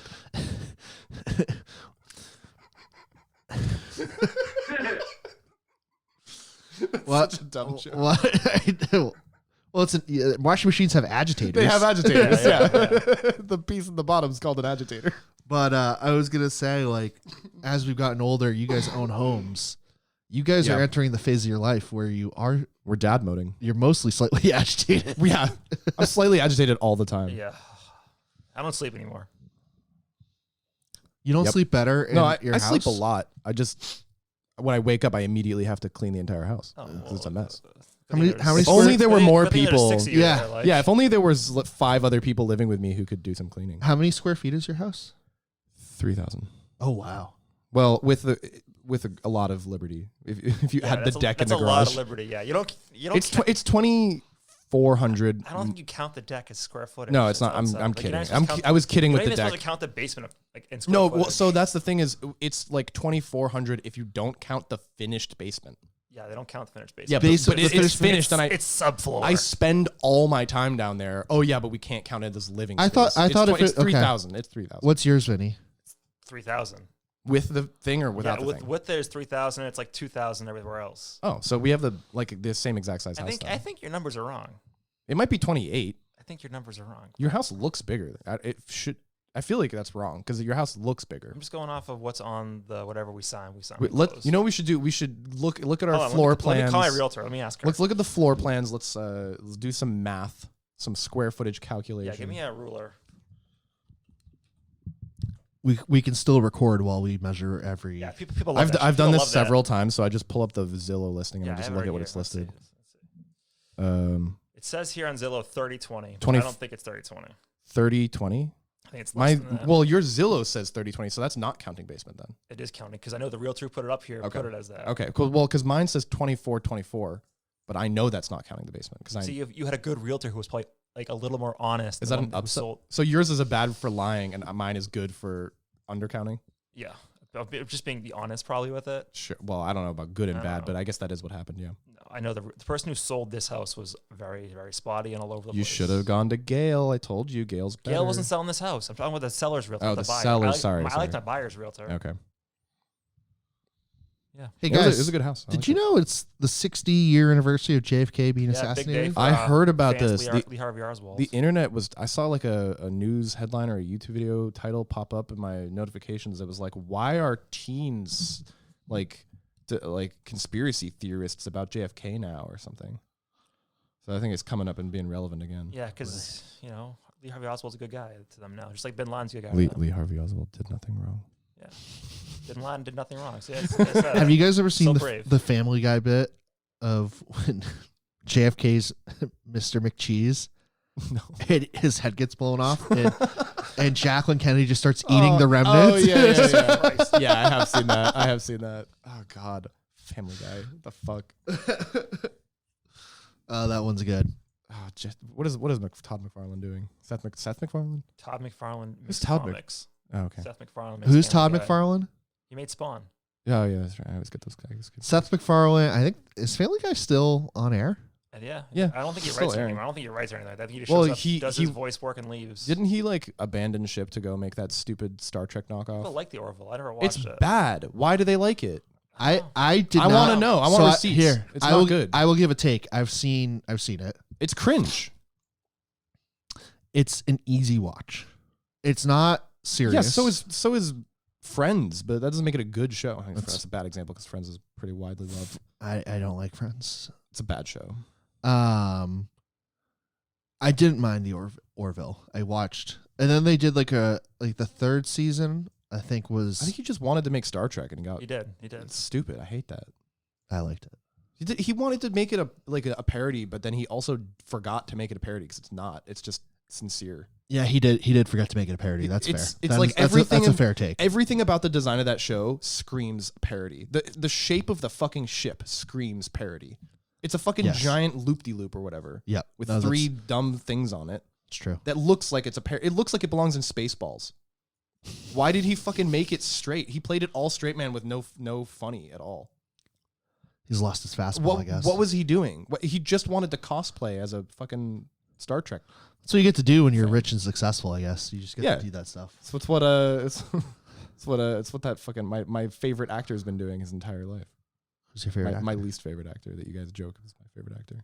What? Such a dumb joke. What? Well, washing machines have agitators. They have agitators. Yeah. The piece at the bottom is called an agitator. But I was gonna say, like, as we've gotten older, you guys own homes. You guys are entering the phase of your life where We're dad moding. you're mostly slightly agitated. Yeah, I'm slightly agitated all the time. Yeah. I don't sleep anymore. You don't Yep. sleep better in No, your I house? sleep a lot. I just when I wake up, I immediately have to clean the entire house. Oh, 'Cause it's a mess. How many If only there were more people. Yeah. Yeah, if only there was 5 other people living with me who could do some cleaning. How many square feet is your house? 3,000. Oh, wow. Well, with a lot of liberty. If you add the deck in the that's a garage, lot of liberty. Yeah, you don't. it's 2,400. I don't think you count the deck as square footage. No, it's not. I'm kidding. I was kidding with the deck. You're supposed to count the basement in square No, footage. well, so that's the thing is, it's like 2,400 if you don't count the finished basement. Yeah, they don't count the finished basement. Yeah, but it's finished, and it's subfloor. I spend all my time down there. Oh yeah, but we can't count it as living I space. thought it's if it- 3,000. It's 3,000 What's yours, Vinny? 3,000. with the thing or without the thing. With there's 3,000. It's like 2,000 everywhere else. Oh, so we have the same exact size house. I think your numbers are wrong. It might be 28. I think your numbers are wrong. Your house looks bigger. It should. I feel like that's wrong because your house looks bigger. I'm just going off of what's on the whatever we signed. Wait, you know what we should do? We should look at our Hold on, floor plans. Let me call my realtor. Let me ask her. Let's look at the floor plans. Let's do some math, some square footage calculation. Yeah, give me a ruler. We can still record while we measure every. Yeah, people love that. I've done People this love that. several times, so I just pull up the Zillow listing and Yeah, I just have it look right at what here. it's Let's see. listed. Let's see. It says here on Zillow 30/20. 20 I don't think it's 30/20. 30/20. I think it's less than that. Well, your Zillow says 30/20, so that's not counting basement then. It is counting because I know the realtor who put it up here Okay. put it as that. Okay, cool. Well, because mine says 24/24, but I know that's not counting the basement because So you had a good realtor who was probably like a little more honest. Is than that the an one who upset? sold- So yours is a bad for lying, and mine is good for undercounting. Yeah, just being honest probably with it. Sure. Well, I don't know about good and I bad, don't but know. I guess that is what happened. Yeah. No, I know the person who sold this house was very, very spotty and all over the place. You should have gone to Gail. I told you, Gail's better. Gail wasn't selling this house. I'm talking about the seller's realtor. Oh, the the buyer. seller, I like, sorry, I like sorry. my buyer's realtor. Okay. Yeah. Hey It was guys, a good house. I did like you it. know it's the 60-year anniversary of JFK being Yeah, big day assassinated? for, I heard about fans this. Lee Harvey Oswald. The internet was. I saw like a news headline or a YouTube video title pop up in my notifications. It was like, "Why are teens like conspiracy theorists about JFK now?" or something. So I think it's coming up and being relevant again. Yeah, because Lee Harvey Oswald's a good guy to them now, just like Bin Laden's a good guy. Lee, to them. Lee Harvey Oswald did nothing wrong. Yeah, Bin Laden did nothing wrong. So Have you guys ever seen So brave. the Family Guy bit of when JFK's Mr. McCheese? No. And his head gets blown off, and Jacqueline Kennedy just starts eating the remnants. Oh yeah, yeah. Christ. Yeah, I have seen that. I have seen that. Oh God, Family Guy. What the fuck? That one's good. Oh, just what is Todd McFarlane doing? Seth MacFarlane? Todd McFarlane Who's makes Todd comics. Oh, okay. Seth MacFarlane. Makes Who's Todd Family Guy. McFarlane? He made Spawn. Oh yeah, that's right. I always get those guys. Seth MacFarlane. I think is Family Guy still on air? And yeah. Yeah, I don't think he still writes it airing. anymore. I don't think he writes or anything like that. I think he just Well, shows up, he- does he- his voice work and leaves. Didn't he like abandon ship to go make that stupid Star Trek knockoff? People like the Orville. I never watched It's it. bad. Why do they like it? I did. I not. want to know. I want So receipts. Here, It's I not will, good. I will give a take. I've seen it. It's cringe. It's an easy watch. It's not serious. Yeah, so is Friends, but that doesn't make it a good show. I think That's- that's a bad example because Friends is pretty widely loved. I don't like Friends. It's a bad show. I didn't mind the Orville. I watched, and then they did like the third season. I think was. I think he just wanted to make Star Trek and he got. He did. He did. It's stupid. I hate that. I liked it. He wanted to make it a parody, but then he also forgot to make it a parody because it's not. It's just sincere. Yeah, he did. He did forget to make it a parody. That's It's- fair. it's like that's everything That's a in- fair take. Everything about the design of that show screams parody. The shape of the fucking ship screams parody. It's a fucking Yes. giant loop-de-loop or whatever Yep. with No, three dumb things on it It's true. that looks like it's it looks like it belongs in Spaceballs. Why did he fucking make it straight? He played it all straight man with no funny at all. He's lost his fastball, I guess. What was he doing? He just wanted to cosplay as a fucking Star Trek. That's what you get to do when you're rich and successful, I guess. You just get Yeah. to do that stuff. So it's what that fucking my favorite actor has been doing his entire life. Who's your favorite My actor? least favorite actor that you guys joke is my favorite actor.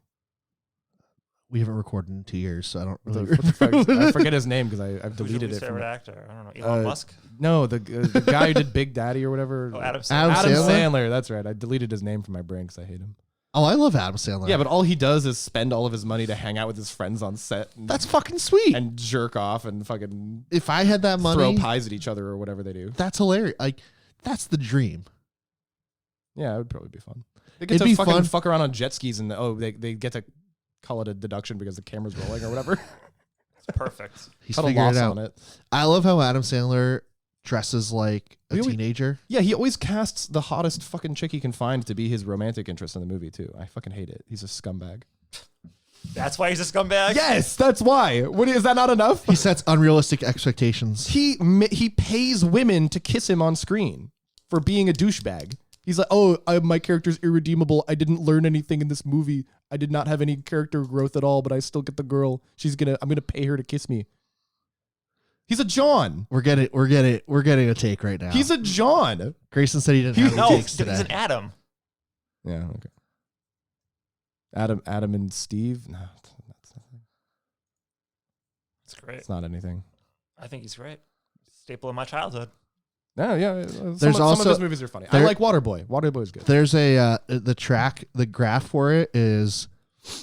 We haven't recorded in 2 years, so I don't What the- really what the fuck? I forget his name because I've Who's your deleted least it. favorite From, actor? I don't know. Elon Musk. no, the guy who did Big Daddy or whatever. Oh, Adam Sandler. Adam Adam Sandler? Sandler. That's right. I deleted his name from my brain because I hate him. Oh, I love Adam Sandler. Yeah, but all he does is spend all of his money to hang out with his friends on set. And, that's fucking sweet. and jerk off and fucking If I had that money, throw pies at each other or whatever they do. that's hilarious. Like, that's the dream. Yeah, it would probably be fun. They get It'd to be fucking fun. fuck around on jet skis and they get to call it a deduction because the camera's rolling or whatever. It's perfect. He's Cut a figured loss it out. on it. I love how Adam Sandler dresses like a We always- teenager. Yeah, he always casts the hottest fucking chick he can find to be his romantic interest in the movie too. I fucking hate it. He's a scumbag. That's why he's a scumbag? Yes, that's why. What is that not enough? He sets unrealistic expectations. He pays women to kiss him on screen for being a douchebag. He's like, oh, my character's irredeemable. I didn't learn anything in this movie. I did not have any character growth at all, but I still get the girl. I'm gonna pay her to kiss me. He's a John. We're getting a take right now. He's a John. Grayson said he didn't have No, any he's takes today. an Adam. Yeah, okay. Adam and Steve? No, that's nothing. That's great. It's not anything. I think he's great. Staple of my childhood. No, yeah. There's some of also- his movies are funny. I there- like Waterboy. Waterboy's good. There's the graph for it is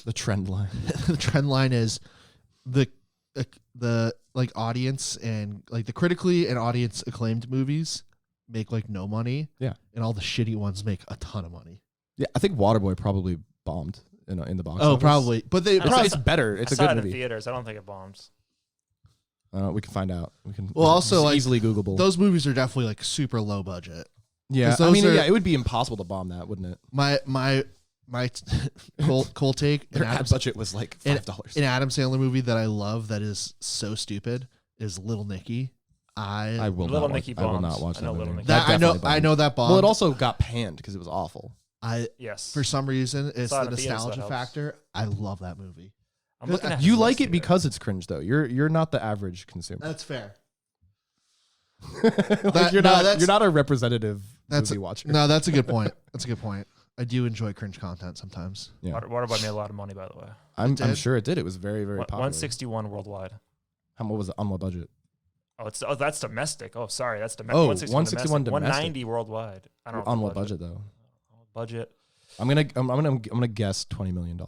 The trend line. the trend line is the like audience and like the critically and audience acclaimed movies make like no money. Yeah. And all the shitty ones make a ton of money. Yeah, I think Waterboy probably bombed in the box Oh, office. probably. But they I don't probably It's better. It's I a saw good it in movie. theaters. I don't think it bombs. We can find out. We can. Well, also, it's like, easily Googleable. those movies are definitely like super low budget. yeah, 'cause I mean, those are- yeah, it would be impossible to bomb that, wouldn't it? My cold take Their an ad budget was like $5. an Adam Sandler movie that I love that is so stupid is Little Nicky. I will Little not. Nicky I will bombs. not watch I that know movie. Little Nicky. That I know definitely I know that bomb. Well, it also got panned because it was awful. Yes. For some reason it's Saw the it in theaters, so that nostalgia helps. factor. I love that movie. I'm looking at You his like list it here. because it's cringe, though. You're not the average consumer. That's fair. Like, you're not a representative That's movie watcher. No, that's a good point. That's a good point. I do enjoy cringe content sometimes. Yeah. Waterboy made a lot of money, by the way. I'm did? sure it did. It was very, very popular. 161 worldwide. What was it on what budget? That's domestic. Oh, sorry, that's domestic. Oh, 161 domestic. 190 worldwide. I don't know On the what budget though? Budget. I'm gonna guess $20 million.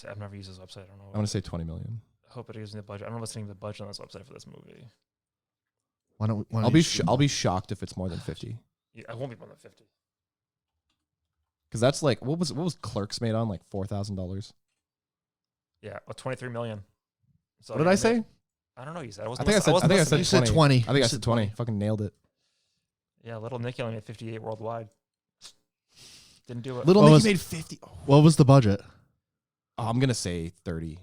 I've never used this website. I don't know. I'm gonna say 20 million. I hope it gives me the budget. I don't know what's the budget on this website for this movie. Why don't I'll be shocked if it's more than 50. Yeah, I won't be more than 50. Because that's like what was Clerks made on like $4,000. Yeah, 23 million. So What did I say? I don't know. You said I think I said You 20. said 20. I think You I said said 20. Fucking nailed it. Yeah, Little Nicky only made 58 worldwide. Didn't do it. Little What Nicky was- made 50. Oh, What was the budget? I'm gonna say 30.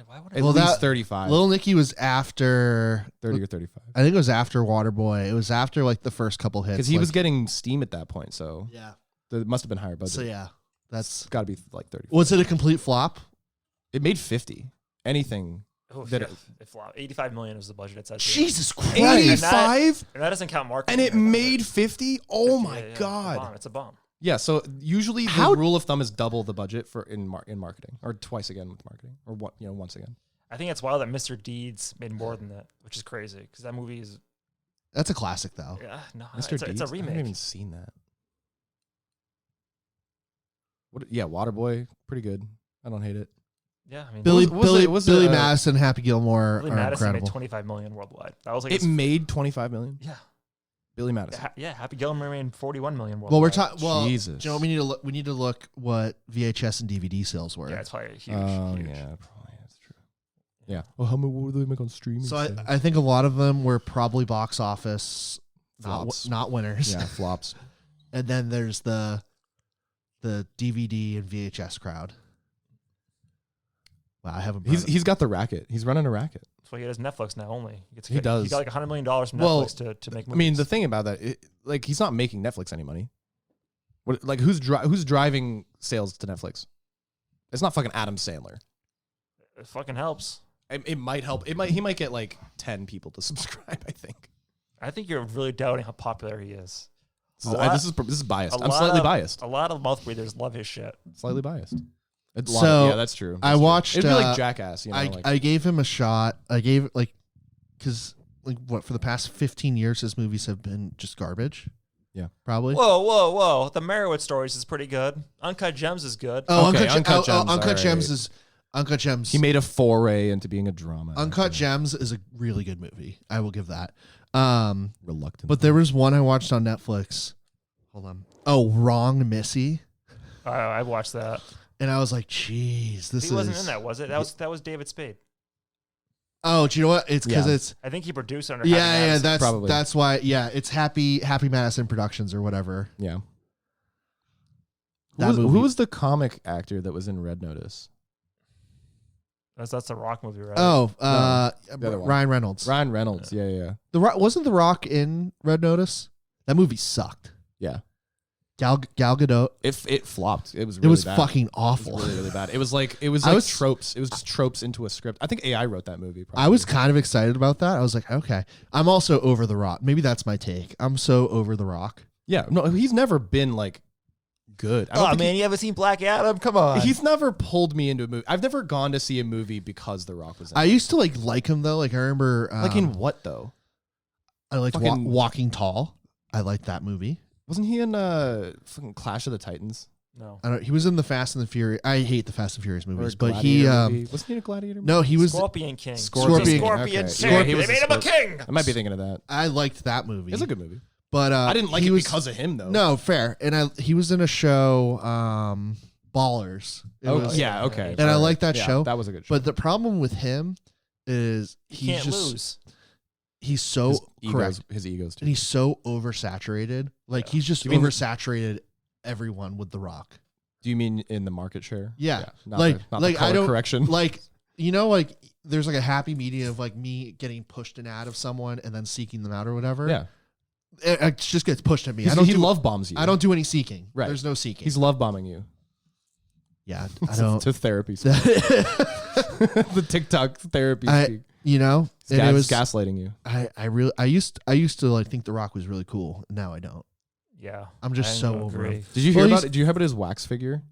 Why would At Well, least that- 35. Little Nicky was after 30 or 35. I think it was after Waterboy. It was after like the first couple hits. Because he like- was getting steam at that point, so Yeah. there must have been higher budget. So yeah. That's Got to be like 30. was it a complete flop? It made 50. Anything. Oh, That yeah. It flopped. 85 million was the budget. It says here. Jesus Christ. 85 And that doesn't count marketing. and it or nothing. made 50? Oh 50, my yeah, god. It's a bomb. Yeah, so usually the How- rule of thumb is double the budget for in marketing, or twice again with marketing, or once again. I think it's wild that Mr. Deeds made more than that, which is crazy because that movie is That's a classic though. no, Mr. it's Deeds? a I haven't remake. even seen that. Waterboy, pretty good. I don't hate it. Yeah, I mean, Billy was it- Billy Madison, Happy Gilmore Billy are Madison made incredible. 25 million worldwide. That was like It made 25 million. yeah, Billy Madison. yeah. Happy Gilmore made 41 million worldwide. Well, we're talking. Well, Jesus. you know, we need to look what VHS and DVD sales were. Yeah, it's probably huge. Oh huge. yeah, probably that's true. Yeah. Well, how much? What do they make on streaming? So sales? I think a lot of them were probably box office Flops. not winners. Yeah, flops. And then there's the DVD and VHS crowd. Wow, I haven't. He's got the racket. He's running a racket. That's why he does Netflix now only. He does. He got like $100 million from Well, Netflix to make movies. I mean, the thing about that, like, he's not making Netflix any money. What, like, who's driving sales to Netflix? It's not fucking Adam Sandler. it fucking helps. It might help. He might get like 10 people to subscribe. I think. I think you're really doubting how popular he is. This is biased. I'm slightly biased. A lot of mouth breathers love his shit. Slightly biased. So, Yeah, that's true. I That's true. watched, It'd be like Jackass. You know, I gave him a shot. I gave because for the past 15 years his movies have been just garbage. Probably. Whoa. The Merowith Stories is pretty good. Uncut Gems is good. Oh, Okay, Uncut Gems. Uncut Gems, Uncut Gems alright. is Uncut Gems. He made a foray into being a drama. Uncut Gems is a really good movie. I will give that. Reluctant. But there was one I watched on Netflix. Hold on. Oh, Wrong Missy. I watched that. And I was like, "Jeez, this is." He wasn't in that, was it? That was David Spade. Oh, do you know what? It's because it's. I think he produced under. Happy Yeah, Madison. Probably. that's why. Yeah, it's Happy Madison Productions or whatever. Yeah. That Who movie- was the comic actor that was in Red Notice? That's the Rock movie, right? Oh, the other one. Ryan Reynolds. Ryan Reynolds. Yeah. The Rock wasn't The Rock in Red Notice. That movie sucked. Yeah. Gal Gadot. It flopped. It was It really was bad. fucking It awful. was really bad. It was like I was- tropes. It was just tropes into a script. I think AI wrote that movie. Probably. I was kind of excited about that. I was like, okay. I'm also over The Rock. Maybe that's my take. I'm so over The Rock. Yeah. No, he's never been like good. I don't Oh think man, you haven't seen Black Adam? Come on. he's never pulled me into a movie. I've never gone to see a movie because The Rock was in I it. used to like him though. Like I remember, Like in what though? I liked fucking- Walking Tall. I liked that movie. Wasn't he in fucking Clash of the Titans? no. I don't. He was in the Fast and the Furious. I hate the Fast and Furious Or movies, a but he Gladiator movie? Wasn't he in a Gladiator? no, he was. Scorpion King. Scorpion Scorpion King, King. okay. Yeah, he They was made him a king. I might be thinking of that. I liked that movie. It's a good movie. but I didn't like he it was, because of him though. No, fair. And he was in a show, Ballers. It Oh was- yeah. Okay. And I Alright. like that Yeah, show, That was a good show. But the problem with him is He can't lose. he's so correct. His egos too. And he's so oversaturated. Like he's just You mean- oversaturated everyone with The Rock. Do you mean in the market share? Yeah. Not Like- the, not like, the color I don't- correction. Like, you know, like there's like a happy medium of like me getting pushed an ad of someone and then seeking them out or whatever. Yeah. It just gets pushed at me. He love bombs you. I don't do any seeking. Right. There's no seeking. He's love bombing you. yeah. I don't. to therapy. Speak. The TikTok therapy. speak. You know, and Gas, it was gaslighting you. I used to like think The Rock was really cool. Now I don't. Yeah. I'm just I so don't over agree. him. Did you Well, hear he's- about it? Did you hear about his wax figure?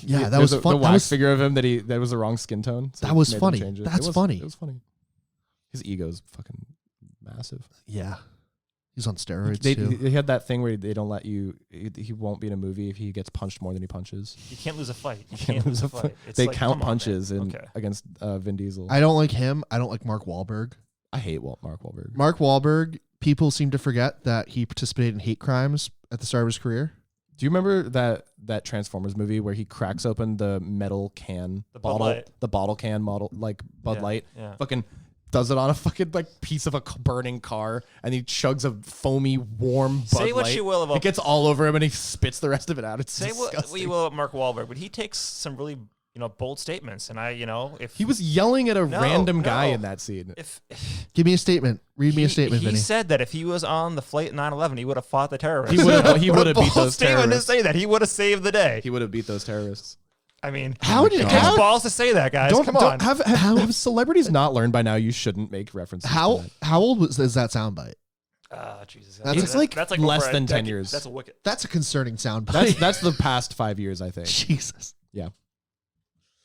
Yeah, that There's was fun. The wax figure of him that was the wrong skin tone. So That was made them funny. change it. That's It was- funny. It was funny. His ego's fucking massive. Yeah, he's on steroids They too. had that thing where they don't let you. He won't be in a movie if he gets punched more than he punches. You can't lose a fight. You Can't can't lose a lose a fight. It's They like, count come on, punches man. in Okay. against Vin Diesel. I don't like him. I don't like Mark Wahlberg. I hate Mark Wahlberg. Mark Wahlberg. People seem to forget that he participated in hate crimes at the start of his career. Do you remember that Transformers movie where he cracks open the metal can The Bud bottle, Light. the bottle can model like Bud Yeah, Light, yeah. fucking does it on a fucking like piece of a burning car, and he chugs a foamy warm Bud Say what Light. you will about It gets all over him, and he spits the rest of it out. It's Say what disgusting. you will about Mark Wahlberg, but he takes some really bold statements, and if He was yelling at a No, random guy no. in that scene. if Give me a statement. Read me a statement, he Vinny. said that if he was on the flight 9/11, he would have fought the terrorists. He would have. He What would a have beat bold those statement to terrorists. say that. He would have saved the day. He would have beat those terrorists. I mean, How it did takes how balls to say that, guys. Come on. Have celebrities not learned by now? You shouldn't make references. to how that. how old is that soundbite? Jesus. It's like that's less over a than 10 decade. years. That's a wicked. That's a concerning soundbite. That's the past 5 years, I think. Jesus. Yeah.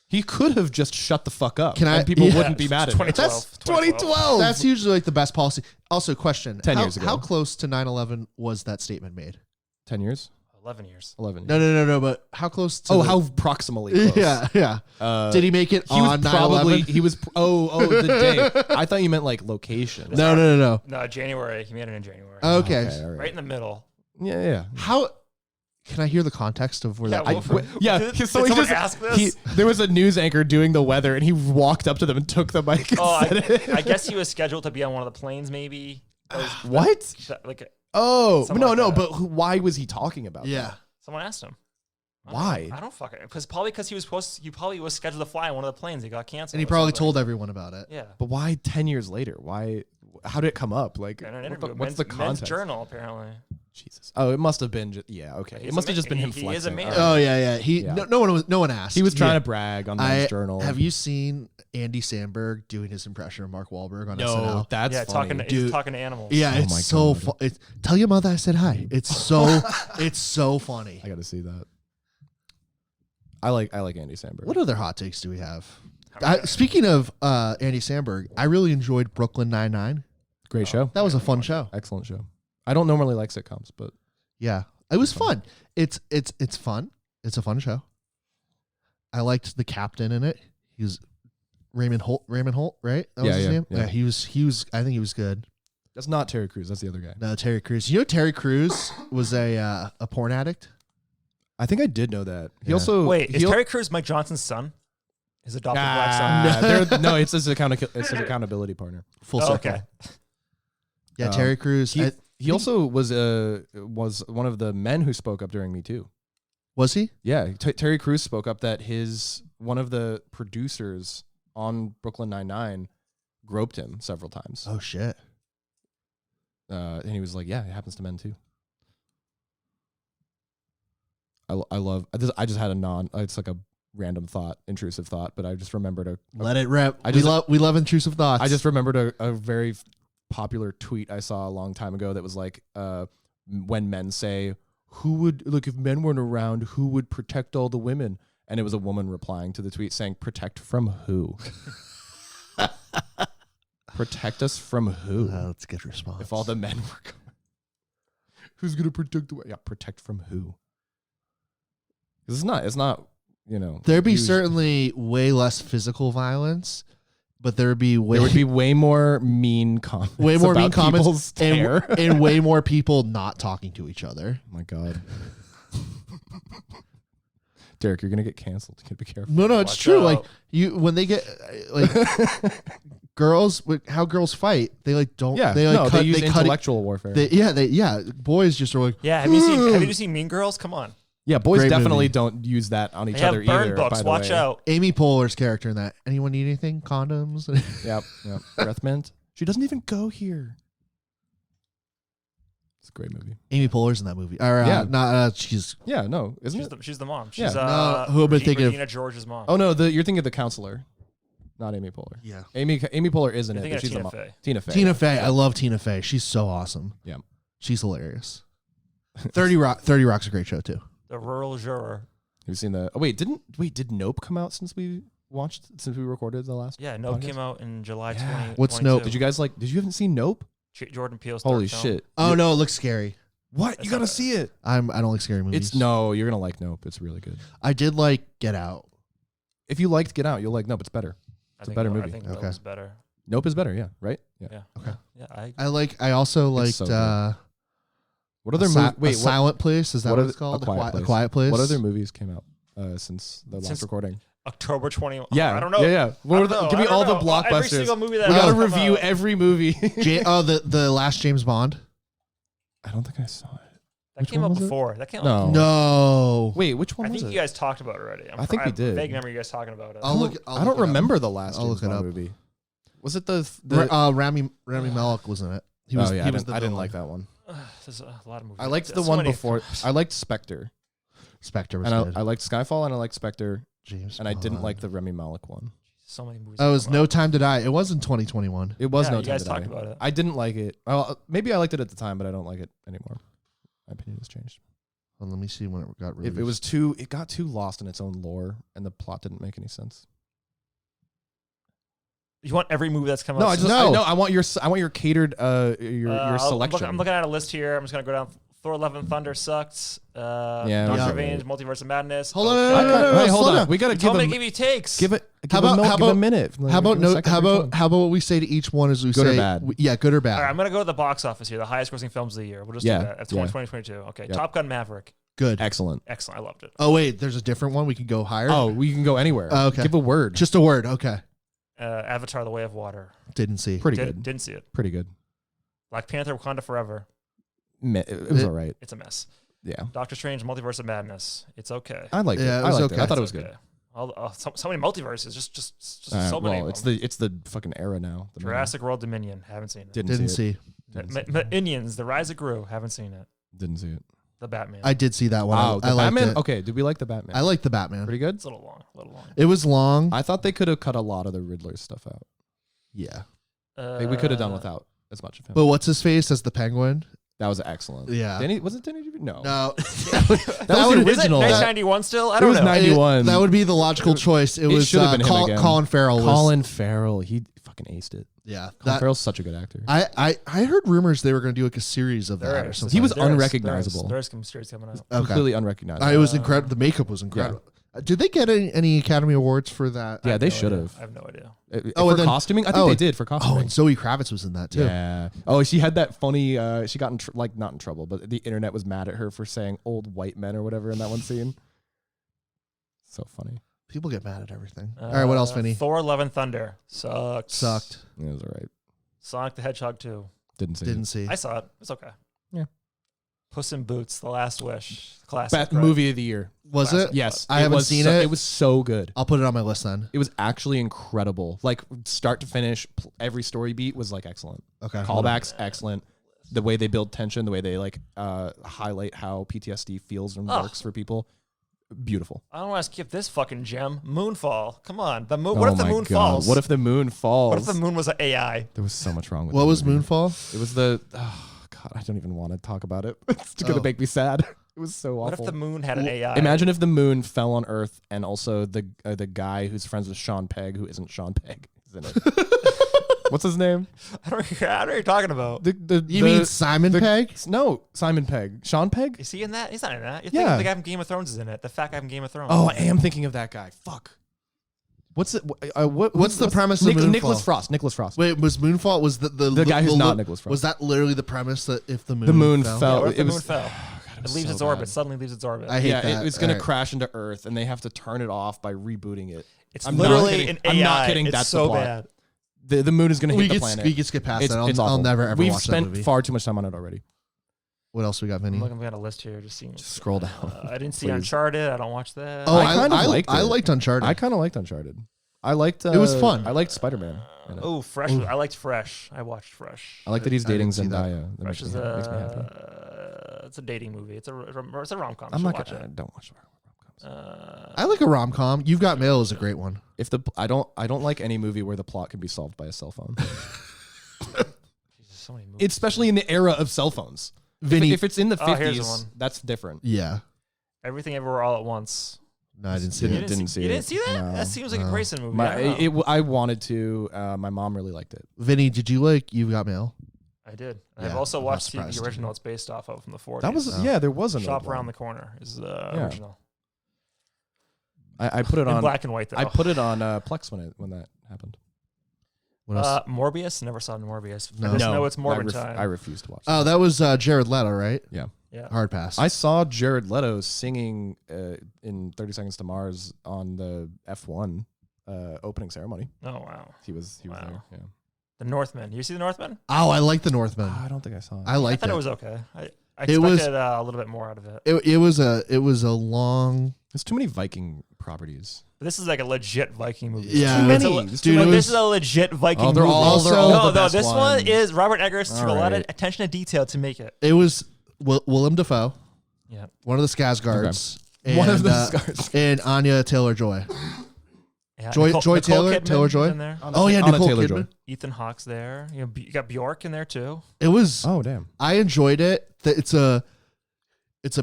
He could have just shut the fuck up. Can I- and people yeah. wouldn't be mad at him. 2012. That's 2012. That's usually like the best policy. Also, question: 10 how, years ago. how close to 9/11 was that statement made? 10 years? 11 years. 11 years. No. But how close? To Oh, the- how proximally close. Yeah. Did he make it He was on 9/11? probably, he was, the day. I thought you meant like location. No. No, January. He made it in January. Okay. all Right in the middle. Yeah. How? Can I hear the context of where that? well, Did So he someone just ask this? there was a news anchor doing the weather, and he walked up to them and took the mic. And said it. I guess he was scheduled to be on one of the planes, maybe. What? Like Oh Something no, like no. that. But why was he talking about? yeah. that? someone asked him. Why? I don't fucking because he was he probably was scheduled to fly on one of the planes. He got canceled. And he or probably something. told everyone about it. Yeah. But why 10 years later? Why? How did it come up? Like, In an what interview. the- what's the Men's context? Journal, apparently. Jesus. Oh, it must have been. Yeah. Okay. He's It must a have just been him he flexing. is a man. All right. Oh yeah. Yeah. No one asked. He was trying Yeah. to brag on Men's Journal. Have you seen Andy Samberg doing his impression of Mark Wahlberg on No, SNL? that's Yeah, funny. he's Dude. talking to animals. Yeah, Oh it's my so God. tell your mother I said hi. It's so it's so funny. I got to see that. I like Andy Samberg. What other hot takes do we have? Okay. Speaking of Andy Samberg, I really enjoyed Brooklyn Nine-Nine. Great show. That was a fun show. Excellent show. I don't normally like sitcoms, but Yeah, it was fun. It's fun. It's a fun show. I liked the captain in it. He was Raymond Holt, right? That was his name. Yeah. He was. I think he was good. That's not Terry Crews. That's the other guy. No, Terry Crews. You know, Terry Crews was a porn addict. I think I did know that. He Yeah. also Wait, is Terry Crews Mike Johnson's son? His adopted black son? No, it's his accountability partner. Full Oh, circle. okay. Yeah, Terry Crews. He also was one of the men who spoke up during Me Too. Was he? Yeah, Terry Crews spoke up that one of the producers on Brooklyn Nine-Nine groped him several times. Oh shit. And he was like, "Yeah, it happens to men too." I love. I just had it's like a random thought, intrusive thought, but I just remembered Let it rip. I just- we love intrusive thoughts. I just remembered a very popular tweet I saw a long time ago that was like, when men say, "Who would if men weren't around, who would protect all the women?" And it was a woman replying to the tweet saying, "Protect from who?" Protect us from who? That's a good response. If all the men were going, who's gonna protect the? Yeah, protect from who? 'Cause it's not. There'd be huge. certainly way less physical violence, but there would be way more mean comments. way more mean about comments people's terror. and way more people not talking to each other. Oh my God. Derek, you're gonna get canceled. You gotta be careful. No, it's Watch true. out. Like when they get like girls, how girls fight, they like don't. Yeah, they like they use cut intellectual warfare. Boys just are like, Yeah, have you seen Mean Girls? Come on. Yeah, boys Great definitely movie. don't use that on each They have other burn either. books. By the Watch way. out. Amy Poehler's character in that. Anyone need anything? Condoms. Yep. Breath mint. She doesn't even go here. It's a great movie. Amy Poehler's in that movie. She's Yeah, no, isn't it? She's the mom. Yeah. She's No, who am I thinking of? Regina George's mom. Oh no, you're thinking of the counselor, not Amy Poehler. yeah. Amy Poehler isn't You're it? But she's thinking the of mom. Tina Fey. Tina Fey. Tina Fey. I love Tina Fey. She's so awesome. Yeah. She's hilarious. 30 Rock's a great show too. The rural juror. Have you seen the? Oh wait, did Nope come out since we recorded the last? Yeah, Nope podcast? came out in July Yeah. 20. What's Nope? Did you guys like? Did you haven't seen Nope? Jordan Peele's Holy third film. shit! Oh no, it looks scary. What? That's You gotta not- see it. I don't like scary movies. You're gonna like Nope. It's really good. I did like Get Out. If you liked Get Out, you'll like Nope. It's better. I a think better I movie. think Okay. Nope is better. Nope is better. Yeah. Right. Yeah. Yeah. Okay. Yeah. I also liked so good. What other Silent Place. Is that what it's called? A Quiet Place. What other movies came out since the last Since- recording? October 20. Yeah. I don't know. Yeah. What I were don't know. give me I don't all the know. Every blockbusters. single movie that We gotta has come review out. every movie. the last James Bond. I don't think I saw it. That Which came one out was it? before. That came No. out. No. Wait, which one I was think it? you guys talked about it already. I think we did. I have a vague memory of you guys talking about it. I don't remember the last I'll James look it Bond up. movie. Was it the Rami Malek was in it. He was. oh yeah, he I was didn't, I didn't like that one. There's a lot of movies. I liked the There's so one many- before. I liked Spectre, Spectre was and good. I liked Skyfall, and I liked Spectre, James and I didn't Bond. like the Remy Malek one. So many movies. Oh, it that was come No out. Time to Die. It was in 2021. It was Yeah, no you time guys to talked die. about it. I didn't like it. Well, maybe I liked it at the time, but I don't like it anymore. My opinion has changed. Well, let me see when it got released. It got too lost in its own lore, and the plot didn't make any sense. You want every movie that's come out? No, since- I want your catered your I'm selection. looking at a list here. I'm just gonna go down. Thor: Love and Thunder sucked. Yeah, Doctor yeah. Strange, Multiverse of Madness. Hold on, Okay. no, Hey, hold slow on. down. We gotta You give told me to him give you takes. give it. How Give about- a minute. How about Give a no? second How for each about one. how about what we say to each one is we Good or say bad? Yeah, good or bad. All right, I'm gonna go to the box office here. The highest grossing films of the year. We'll just Yeah, do that. That's yeah. 2022. Okay, Yep. Top Gun: Maverick. Good. Excellent. Excellent. I loved it. Oh wait, there's a different one. We can go higher. Oh, we can go anywhere. Okay. Give a word. Just a word. Okay. Avatar: The Way of Water. Didn't see. Pretty good. Didn't see it. Pretty good. Black Panther: Wakanda Forever. It was all right. It's a mess. Yeah. Doctor Strange: Multiverse of Madness. It's okay. I liked it. Yeah, it I was liked it. okay. I thought it It's was good. okay. So many multiverses. Just so many. Well, of them. it's the fucking era now. The Jurassic World Dominion. Haven't seen it. Didn't see. Minions: The Rise of Gru. Haven't seen it. Didn't see it. The Batman. I did see that one. Wow, I the liked Batman. it. Okay, did we like the Batman? I liked the Batman. Pretty good. It's a little long. A little long. It was long. I thought they could have cut a lot of the Riddler stuff out. Yeah. We could have done without as much of him. But what's his face as the Penguin? That was excellent. Yeah. Was it Danny DeVito? No. No. That was the Is it original. 1991 still? I It don't was know. 91. That would be the logical choice. It was should have been him again. Colin Farrell. Colin Farrell. He fucking aced it. Yeah. Colin Farrell's such a good actor. I heard rumors they were going to do like a series of There that or is. something. He was There is- unrecognizable. There's some series coming out. Okay. Completely unrecognizable. It was incredible. The makeup was incredible. Did they get any Academy Awards for that? Yeah, they No should idea. have. I have no idea. Oh, For and then- costuming? I think they did for Oh, costuming. and Zoe Kravitz was in that too. Yeah. Oh, she had that funny. She got in not in trouble, but the internet was mad at her for saying "old white men" or whatever in that one scene. So funny. People get mad at everything. All right, what else, Vinny? Thor: Love and Thunder sucked. It was all right. Sonic the Hedgehog 2. Didn't see. Didn't see. I saw it. It's okay. Yeah. Puss in Boots: The Last Wish. Classic. Best right? movie of the year. Was Classic. it? Yes, I haven't was seen so, it. It was so good. I'll put it on my list then. It was actually incredible. Like start to finish, every story beat was like excellent. Okay. Callbacks, excellent. The way they build tension, the way they like highlight how PTSD feels and works for people, beautiful. I don't want to skip this fucking gem. Moonfall. Come on. The moon. What if the moon falls? What if the moon falls? What if the moon was an AI? There was so much wrong with What the was movie. Moonfall? It was the God, I don't even want to talk about it. It's gonna make me sad. It was so awful. What if the moon had an AI? Imagine if the moon fell on Earth and also the guy who's friends with Sean Pegg, who isn't Sean Pegg, is in it. What's his name? I don't know what you're talking about. You mean Simon Pegg? No, Simon Pegg. Sean Pegg? Is he in that? He's not in that. You're Yeah. thinking the guy from Game of Thrones is in it. The fat guy from Game of Thrones. Oh, I am thinking of that guy. Fuck. What's it? What's the premise of Moonfall? Nicholas Frost. Nicholas Frost. Wait, was Moonfall was the guy who's not Nicholas Frost. Was that literally the premise that if the moon fell. Yeah, what if the it moon was- fell? God, It leaves so its orbit. bad. Suddenly leaves its orbit. I hate that. It's gonna All right. crash into Earth, and they have to turn it off by rebooting it. It's I'm not literally kidding. an AI. I'm not kidding. It's that's so the plot. bad. The moon is gonna hit the planet. We can skip past that. It's I'll awful. never ever We've watch that spent movie. far too much time on it already. What else we got, I'm Vinny? looking at a list here, just seeing. Scroll down. I didn't see Please. Uncharted. I don't watch that. Oh, I kind of liked I it. liked Uncharted. I kind of liked Uncharted. I liked. It was fun. I liked Spider-Man. Oh, Fresh. I liked Fresh. I watched Fresh. I like that he's I dating didn't see that. Zendaya. That Fresh makes is me happy. it's a dating movie. It's a rom-com. I'm You not should watch gonna. it. Don't watch rom-coms. I like a rom com. You've Got Mail is a great one. If the I don't like any movie where the plot can be solved by a cell phone. Jesus, so many movies. Especially in the era of cell phones. Vinny. If it's in the Oh, here's 50s, one. that's different. Yeah. Everything Everywhere All at Once. No, I didn't see Didn't- it. didn't see You it. didn't see that? No. That seems like a No. Grayson movie. I don't know. I wanted to. My mom really liked it. Vinny, did you like You've Got Mail? I did. Yeah, I've also I'm not watched the surprised. original it's based off of from the 40s. That was yeah. There was an Shop old Around one. the Corner is the Yeah. original. I put it In on black and white, though. I put it on Plex when that happened. What else? Morbius? Never saw Morbius. No. I just No, know it's Morbid I time. I refused to watch. Oh, that was Jared Leto, right? Yeah. Yeah. Hard pass. I saw Jared Leto singing in 30 Seconds to Mars on the F1 opening ceremony. Oh, wow. He was Wow. there. Yeah. The Northman. You see The Northman? Oh, I like The Northman. I don't think I saw it. I I liked thought it. it was okay. I It was- expected a little bit more out of it. It was a long. There's too many Viking properties. But this is like a legit Viking movie. Yeah. Too It's a many. le- There's dude, no, it this was- is a legit Viking Oh, they're movie. all Also- no, the best this one ones. is Robert Eggers took a lot of Alright. attention to detail to make it. It was Willem Dafoe, Yeah. one of the Skarsgårds, One of and, the scars. and Anya Taylor-Joy. Yeah, Joy Nicole Taylor- Kidman Taylor-Joy? is in there. Oh yeah, Nicole Taylor-Joy. Kidman. Ethan Hawke's there. You got Bjork in there too. It was. Oh damn. I enjoyed it. It's a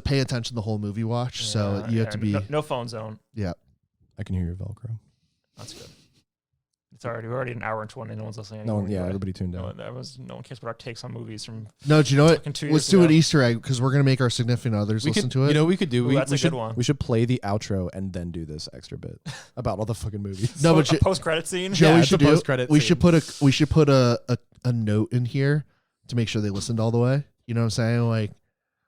pay attention the whole movie watch. So you have to be. no phone zone. Yeah. I can hear your Velcro. That's good. We're already an hour and 20. No one's listening No anymore. one, yeah, anyway. everybody tuned No out. one cares about our takes on movies from. No, do you know what? Fucking 2 Let's years do an ago. Easter egg because we're gonna make our significant others listen to it. You know what we could do? Ooh, that's a we should good one. we should play the outro and then do this extra bit about all the fucking movies. No, a but post credit scene. Joe, Yeah, we it's should a do. post-credit We scene. should put a note in here to make sure they listened all the way. You know what I'm saying? Like,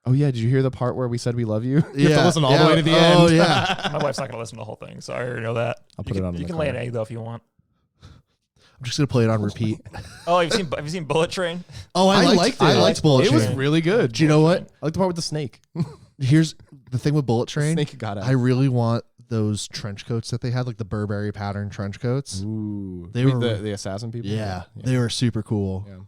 Oh yeah, did you hear the part where we said we love you? You have Yeah, to listen all the yeah. way to the Oh, end. yeah. My wife's not gonna listen to the whole thing, so I already know that. I'll put it on in You the can lay an car. egg though if you want. I'm just gonna play it on repeat. Oh, have you seen Bullet Train? Oh, I liked it. I liked Bullet It Train. was really good. Do you know what? I like the part with the snake. Here's the thing with Bullet Train. Snake got out. I really want those trench coats that they had, like the Burberry pattern trench coats. Ooh, They Wait, were- the assassin people. Yeah, they were super cool. Yeah.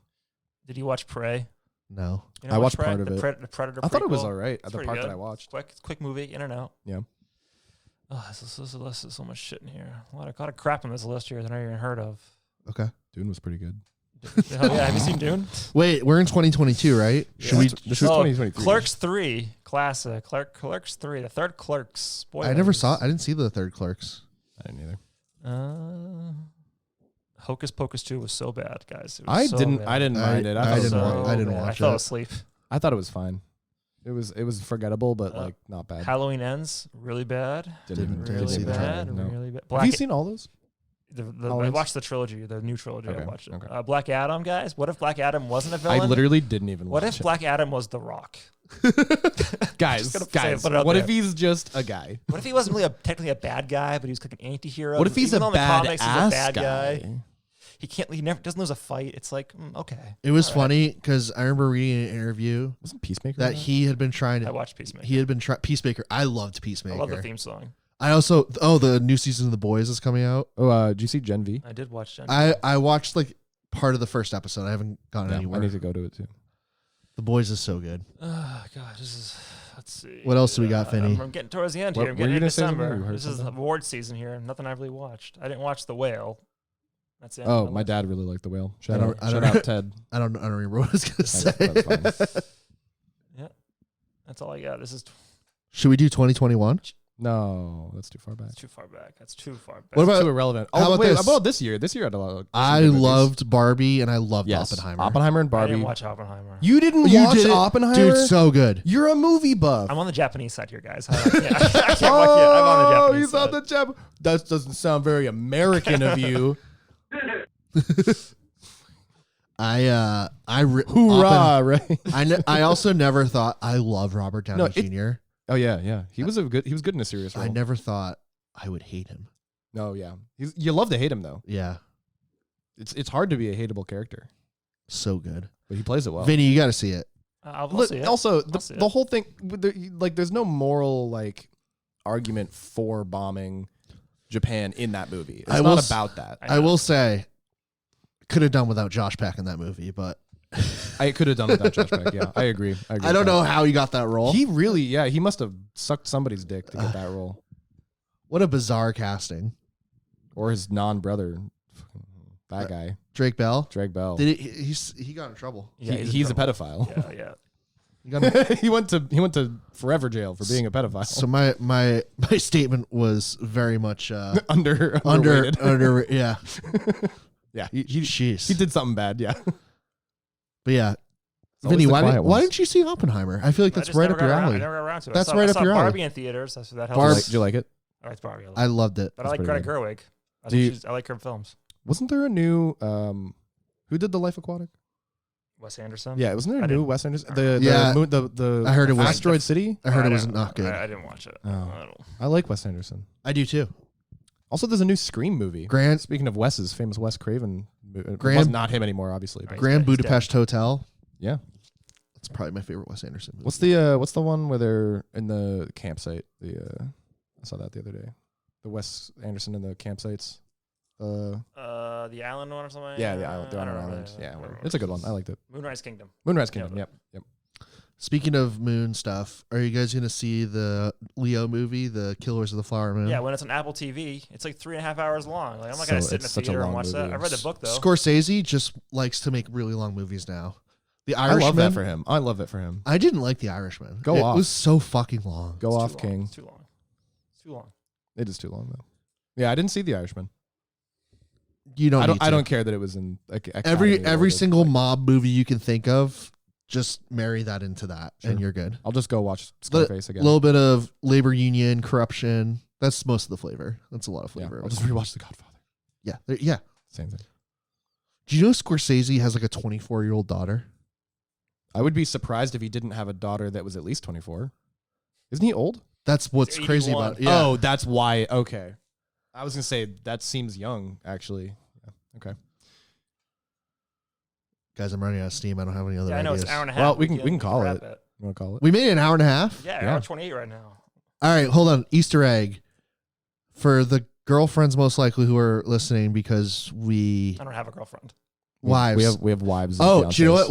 Did you watch Prey? No, You I watched Prey? part of the it. The Predator. I thought it was prequel? all right. It's The pretty part good. that I watched. Quick movie, in and out. Yeah. Oh, this is so much shit in here. A lot of crap on this list here that I never even heard of. okay. Dune was pretty good. Oh, yeah, have you seen Dune? Wait, we're in 2022, right? Should we? This is 2023. Clerks 3, classic. Clerks 3, the third Clerks. Spoilers. I didn't see the third Clerks. I didn't either. Hocus Pocus 2 was so bad, guys. It was I so didn't bad. mind it. I didn't bad. watch I it. fell asleep. I thought it was fine. It was forgettable, but like not bad. Halloween Ends, really bad. Didn't Really see that. bad. No. Really bad. Have you seen all those? I watched the trilogy, the new trilogy. Okay, I watched it. okay. Black Adam, guys. What if Black Adam wasn't a villain? I literally didn't even watch What if it. Black Adam was The Rock? Guys, Just gonna put it out what there. if he's just a guy? What if he wasn't really technically a bad guy, but he was like an anti-hero? What if he's Even a though in the bad comics he's a bad guy? He never doesn't lose a fight. It's like, okay. It was All right. funny because I remember reading an interview Wasn't Peacemaker that in he had been trying I to. watched Peacemaker. He had been Peacemaker. I loved I Peacemaker. love the theme song. I also the new season of The Boys is coming out. Oh, did you see Gen V? I did watch Gen. I watched like part of the first episode. I haven't gotten Yeah, anywhere. I need to go to it too. The Boys is so good. Oh God, this is. Let's see. What else do we got, Vinny? I'm getting towards the end What here. I'm were getting you into gonna say something? December. You heard This is something? award season here. Nothing I've really watched. I didn't watch The Whale. That's it. Oh, my dad really liked The Whale. I don't- Shout out Ted. I don't remember what I was gonna say. That's fine. That's all I got. This is Should we do 2021? No, that's too far back. too far back. That's too far back. What about- Too irrelevant. how about wait, this? about this year? This year had a lot of. I some good movies. loved Barbie and I loved Yes, Oppenheimer. Oppenheimer and I Barbie. didn't watch Oppenheimer. You didn't You watch did it? Oppenheimer, Dude, so good. You're a movie buff. I'm on the Japanese side here, guys. I can't watch it. I'm on the Japanese he's side. on the Jap. That doesn't sound very American of you. Hoorah! Right? I also never thought I love Robert Downey No, Jr. Oh yeah. He was good in a serious role. I never thought I would hate him. No, yeah. You love to hate him though. Yeah, It's hard to be a hateable character, so good. but he plays it well. Vinny, you got to see it. I'll Look, see it. also, I'll see the it. whole thing, there's no moral argument for bombing Japan in that movie. It's I will not s- about that. I will say, could have done without Josh Peck in that movie, but I could have done without Josh Peck. Yeah, I agree. I with don't that. know how he got that role. He really, he must have sucked somebody's dick to get that role, What a bizarre casting. or his non-brother, that guy, Drake Bell. Drake Bell. Did he got in trouble? Yeah, he's a trouble. pedophile. Yeah. He got in- he went to forever jail for being a pedophile. so my statement was very much underrated. under yeah. Yeah, he Jeez. did something bad. Yeah. But yeah, always Vinny, the why quiet didn't ones. you see Oppenheimer? I feel like I that's just right never up your got around- alley. I never got around to it. That's I saw, right I up saw your alley. Barbie in theaters. That's that helps. Barb- Did you like it? I liked Barbie. I loved it. But I like That's Greta pretty Gerwig. Do you- I like her films. Wasn't there a new who did The Life Aquatic? Wes Anderson. Yeah, wasn't there I a new didn't- Wes Anderson? Yeah. The I heard it was- Asteroid City. I heard it I was didn't- not good. I didn't watch it. Oh. I don't. I like Wes Anderson. I do too. Also, there's a new Scream movie. Grand Speaking of Wes's famous Wes Craven, Grand- was not him anymore, obviously. But Right. Grand he's Budapest Hotel. yeah. That's probably my favorite Wes Anderson movie. What's the one where they're in the campsite? I saw that the other day. The Wes Anderson in the campsites. The island one or something. Yeah, the island. I They're on don't an remember. island. Yeah, I don't whatever. remember. It's a good one. I liked it. Moonrise Kingdom. Moonrise Kingdom. Yeah. Yep. Speaking of moon stuff, are you guys gonna see the Leo movie, The Killers of the Flower Moon? Yeah, when it's on Apple TV, it's like 3.5 hours long. Like I'm not gonna So sit in a it's such a theater and long watch that. movie. I read the book though. Scorsese just likes to make really long movies now. The I Irishman. love that for him. I love it for him. I didn't like The Irishman. Go it off. was so fucking long. Go It's off, too long. King. It's too long. It's too long. It is too long though. Yeah, I didn't see The Irishman. You don't. I need to. don't care that it was in Every Academy single awarded. mob movie you can think of, just marry that into that, and Sure. you're good. I'll just go watch A Scarface again. little bit of labor union corruption. That's most of the flavor. That's a lot of Yeah, flavor. I'll just rewatch The Godfather. yeah. Yeah. Same thing. Do you know Scorsese has like a 24-year-old daughter? I would be surprised if he didn't have a daughter that was at least 24. Isn't he old? That's what's He's crazy 81. about it. Yeah. Oh, that's why. Okay. I was going to say that seems young, actually. Yeah. Okay. Guys, I'm running out of steam. I don't have any other Yeah, I know ideas. it's an hour and a half. Well, we can call wrap it. You want to call it? We made it an hour and a half. Yeah, Yeah. hour 28 right now. All right, hold on. Easter egg for the girlfriends most likely who are listening because we I don't have a girlfriend. wives. We have wives. and Oh, do you know what?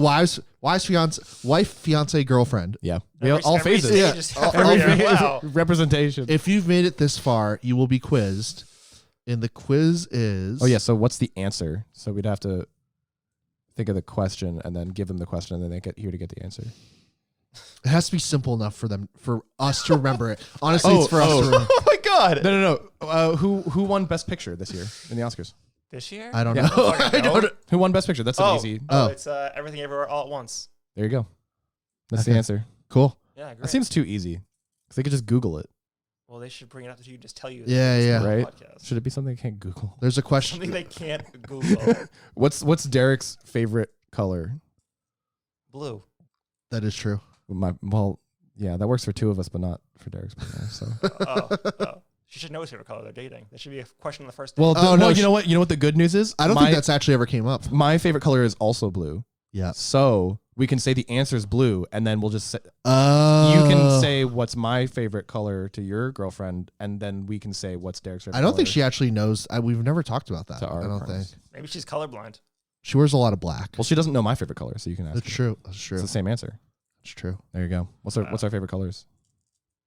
fiancés. Wife, fiance, girlfriend. Yeah. Every- All every phases. stage Yeah. is- Every yeah, phase. wow. Representation. If you've made it this far, you will be quizzed. And the quiz is Oh, yeah. So what's the answer? So we'd have to. think of the question and then give them the question, and then they get the answer. It has to be simple enough for us to remember it. Honestly, it's for us to remember. Oh my god! No. Who won Best Picture this year in the Oscars? This year? I don't Yeah. know. I don't know. Who won Best Picture? That's an easy. Oh. It's Everything Everywhere All at Once. There you go. That's Okay. the answer. Cool. Yeah, great. That seems too easy. Because they could just Google it. Well, they should bring it up to you. Just tell you. Yeah, it's yeah. on the Right? podcast. Should it be something they can't Google? There's a question. Something they can't Google. What's Derek's favorite color? Blue. That is true. Yeah, that works for two of us, but not for Derek's. So. Oh. She should know his favorite color. They're dating. That should be a question on the first date. no, you know what? You know what the good news is? I don't think that's actually ever came up. My favorite color is also blue. Yeah. So we can say the answer is blue, and then we'll just say, Oh. you can say what's my favorite color to your girlfriend, and then we can say what's Derek's favorite I don't color think she actually knows. We've never talked about that. to our I don't partners. think. Maybe she's colorblind. She wears a lot of black. Well, she doesn't know my favorite color, so you can ask. That's her. true. That's true. It's the same answer. It's true. There you go. What's our favorite colors?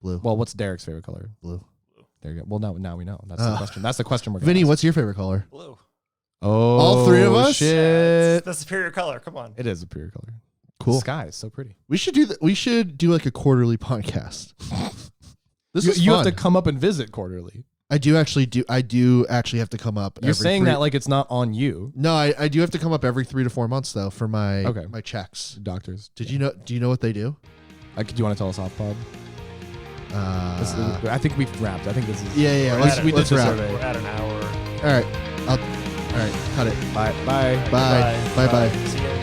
Blue. Well, what's Derek's favorite color? Blue. There you go. Well, now we know. That's the question. That's the question we're going Vinny, to ask. what's your favorite color? Blue. Oh, All three of us? Shit. Yeah, it's the superior color. Come on. It is a superior color. Cool. The sky is so pretty. We should do that. We should do like a quarterly podcast. This is You fun. have to come up and visit quarterly. I do actually have to come up. You're every saying three- that like it's not on you. No, I do have to come up every 3 to 4 months though for my Okay. my checks. Doctors. Do you know what they do? Do you want to tell us off pod? I think we've wrapped. I think this is. Yeah. We're Let's, at we it. let's Let's wrap. survey. We're at an hour. All right. Cut it. Bye. Bye. Bye. Bye. See you.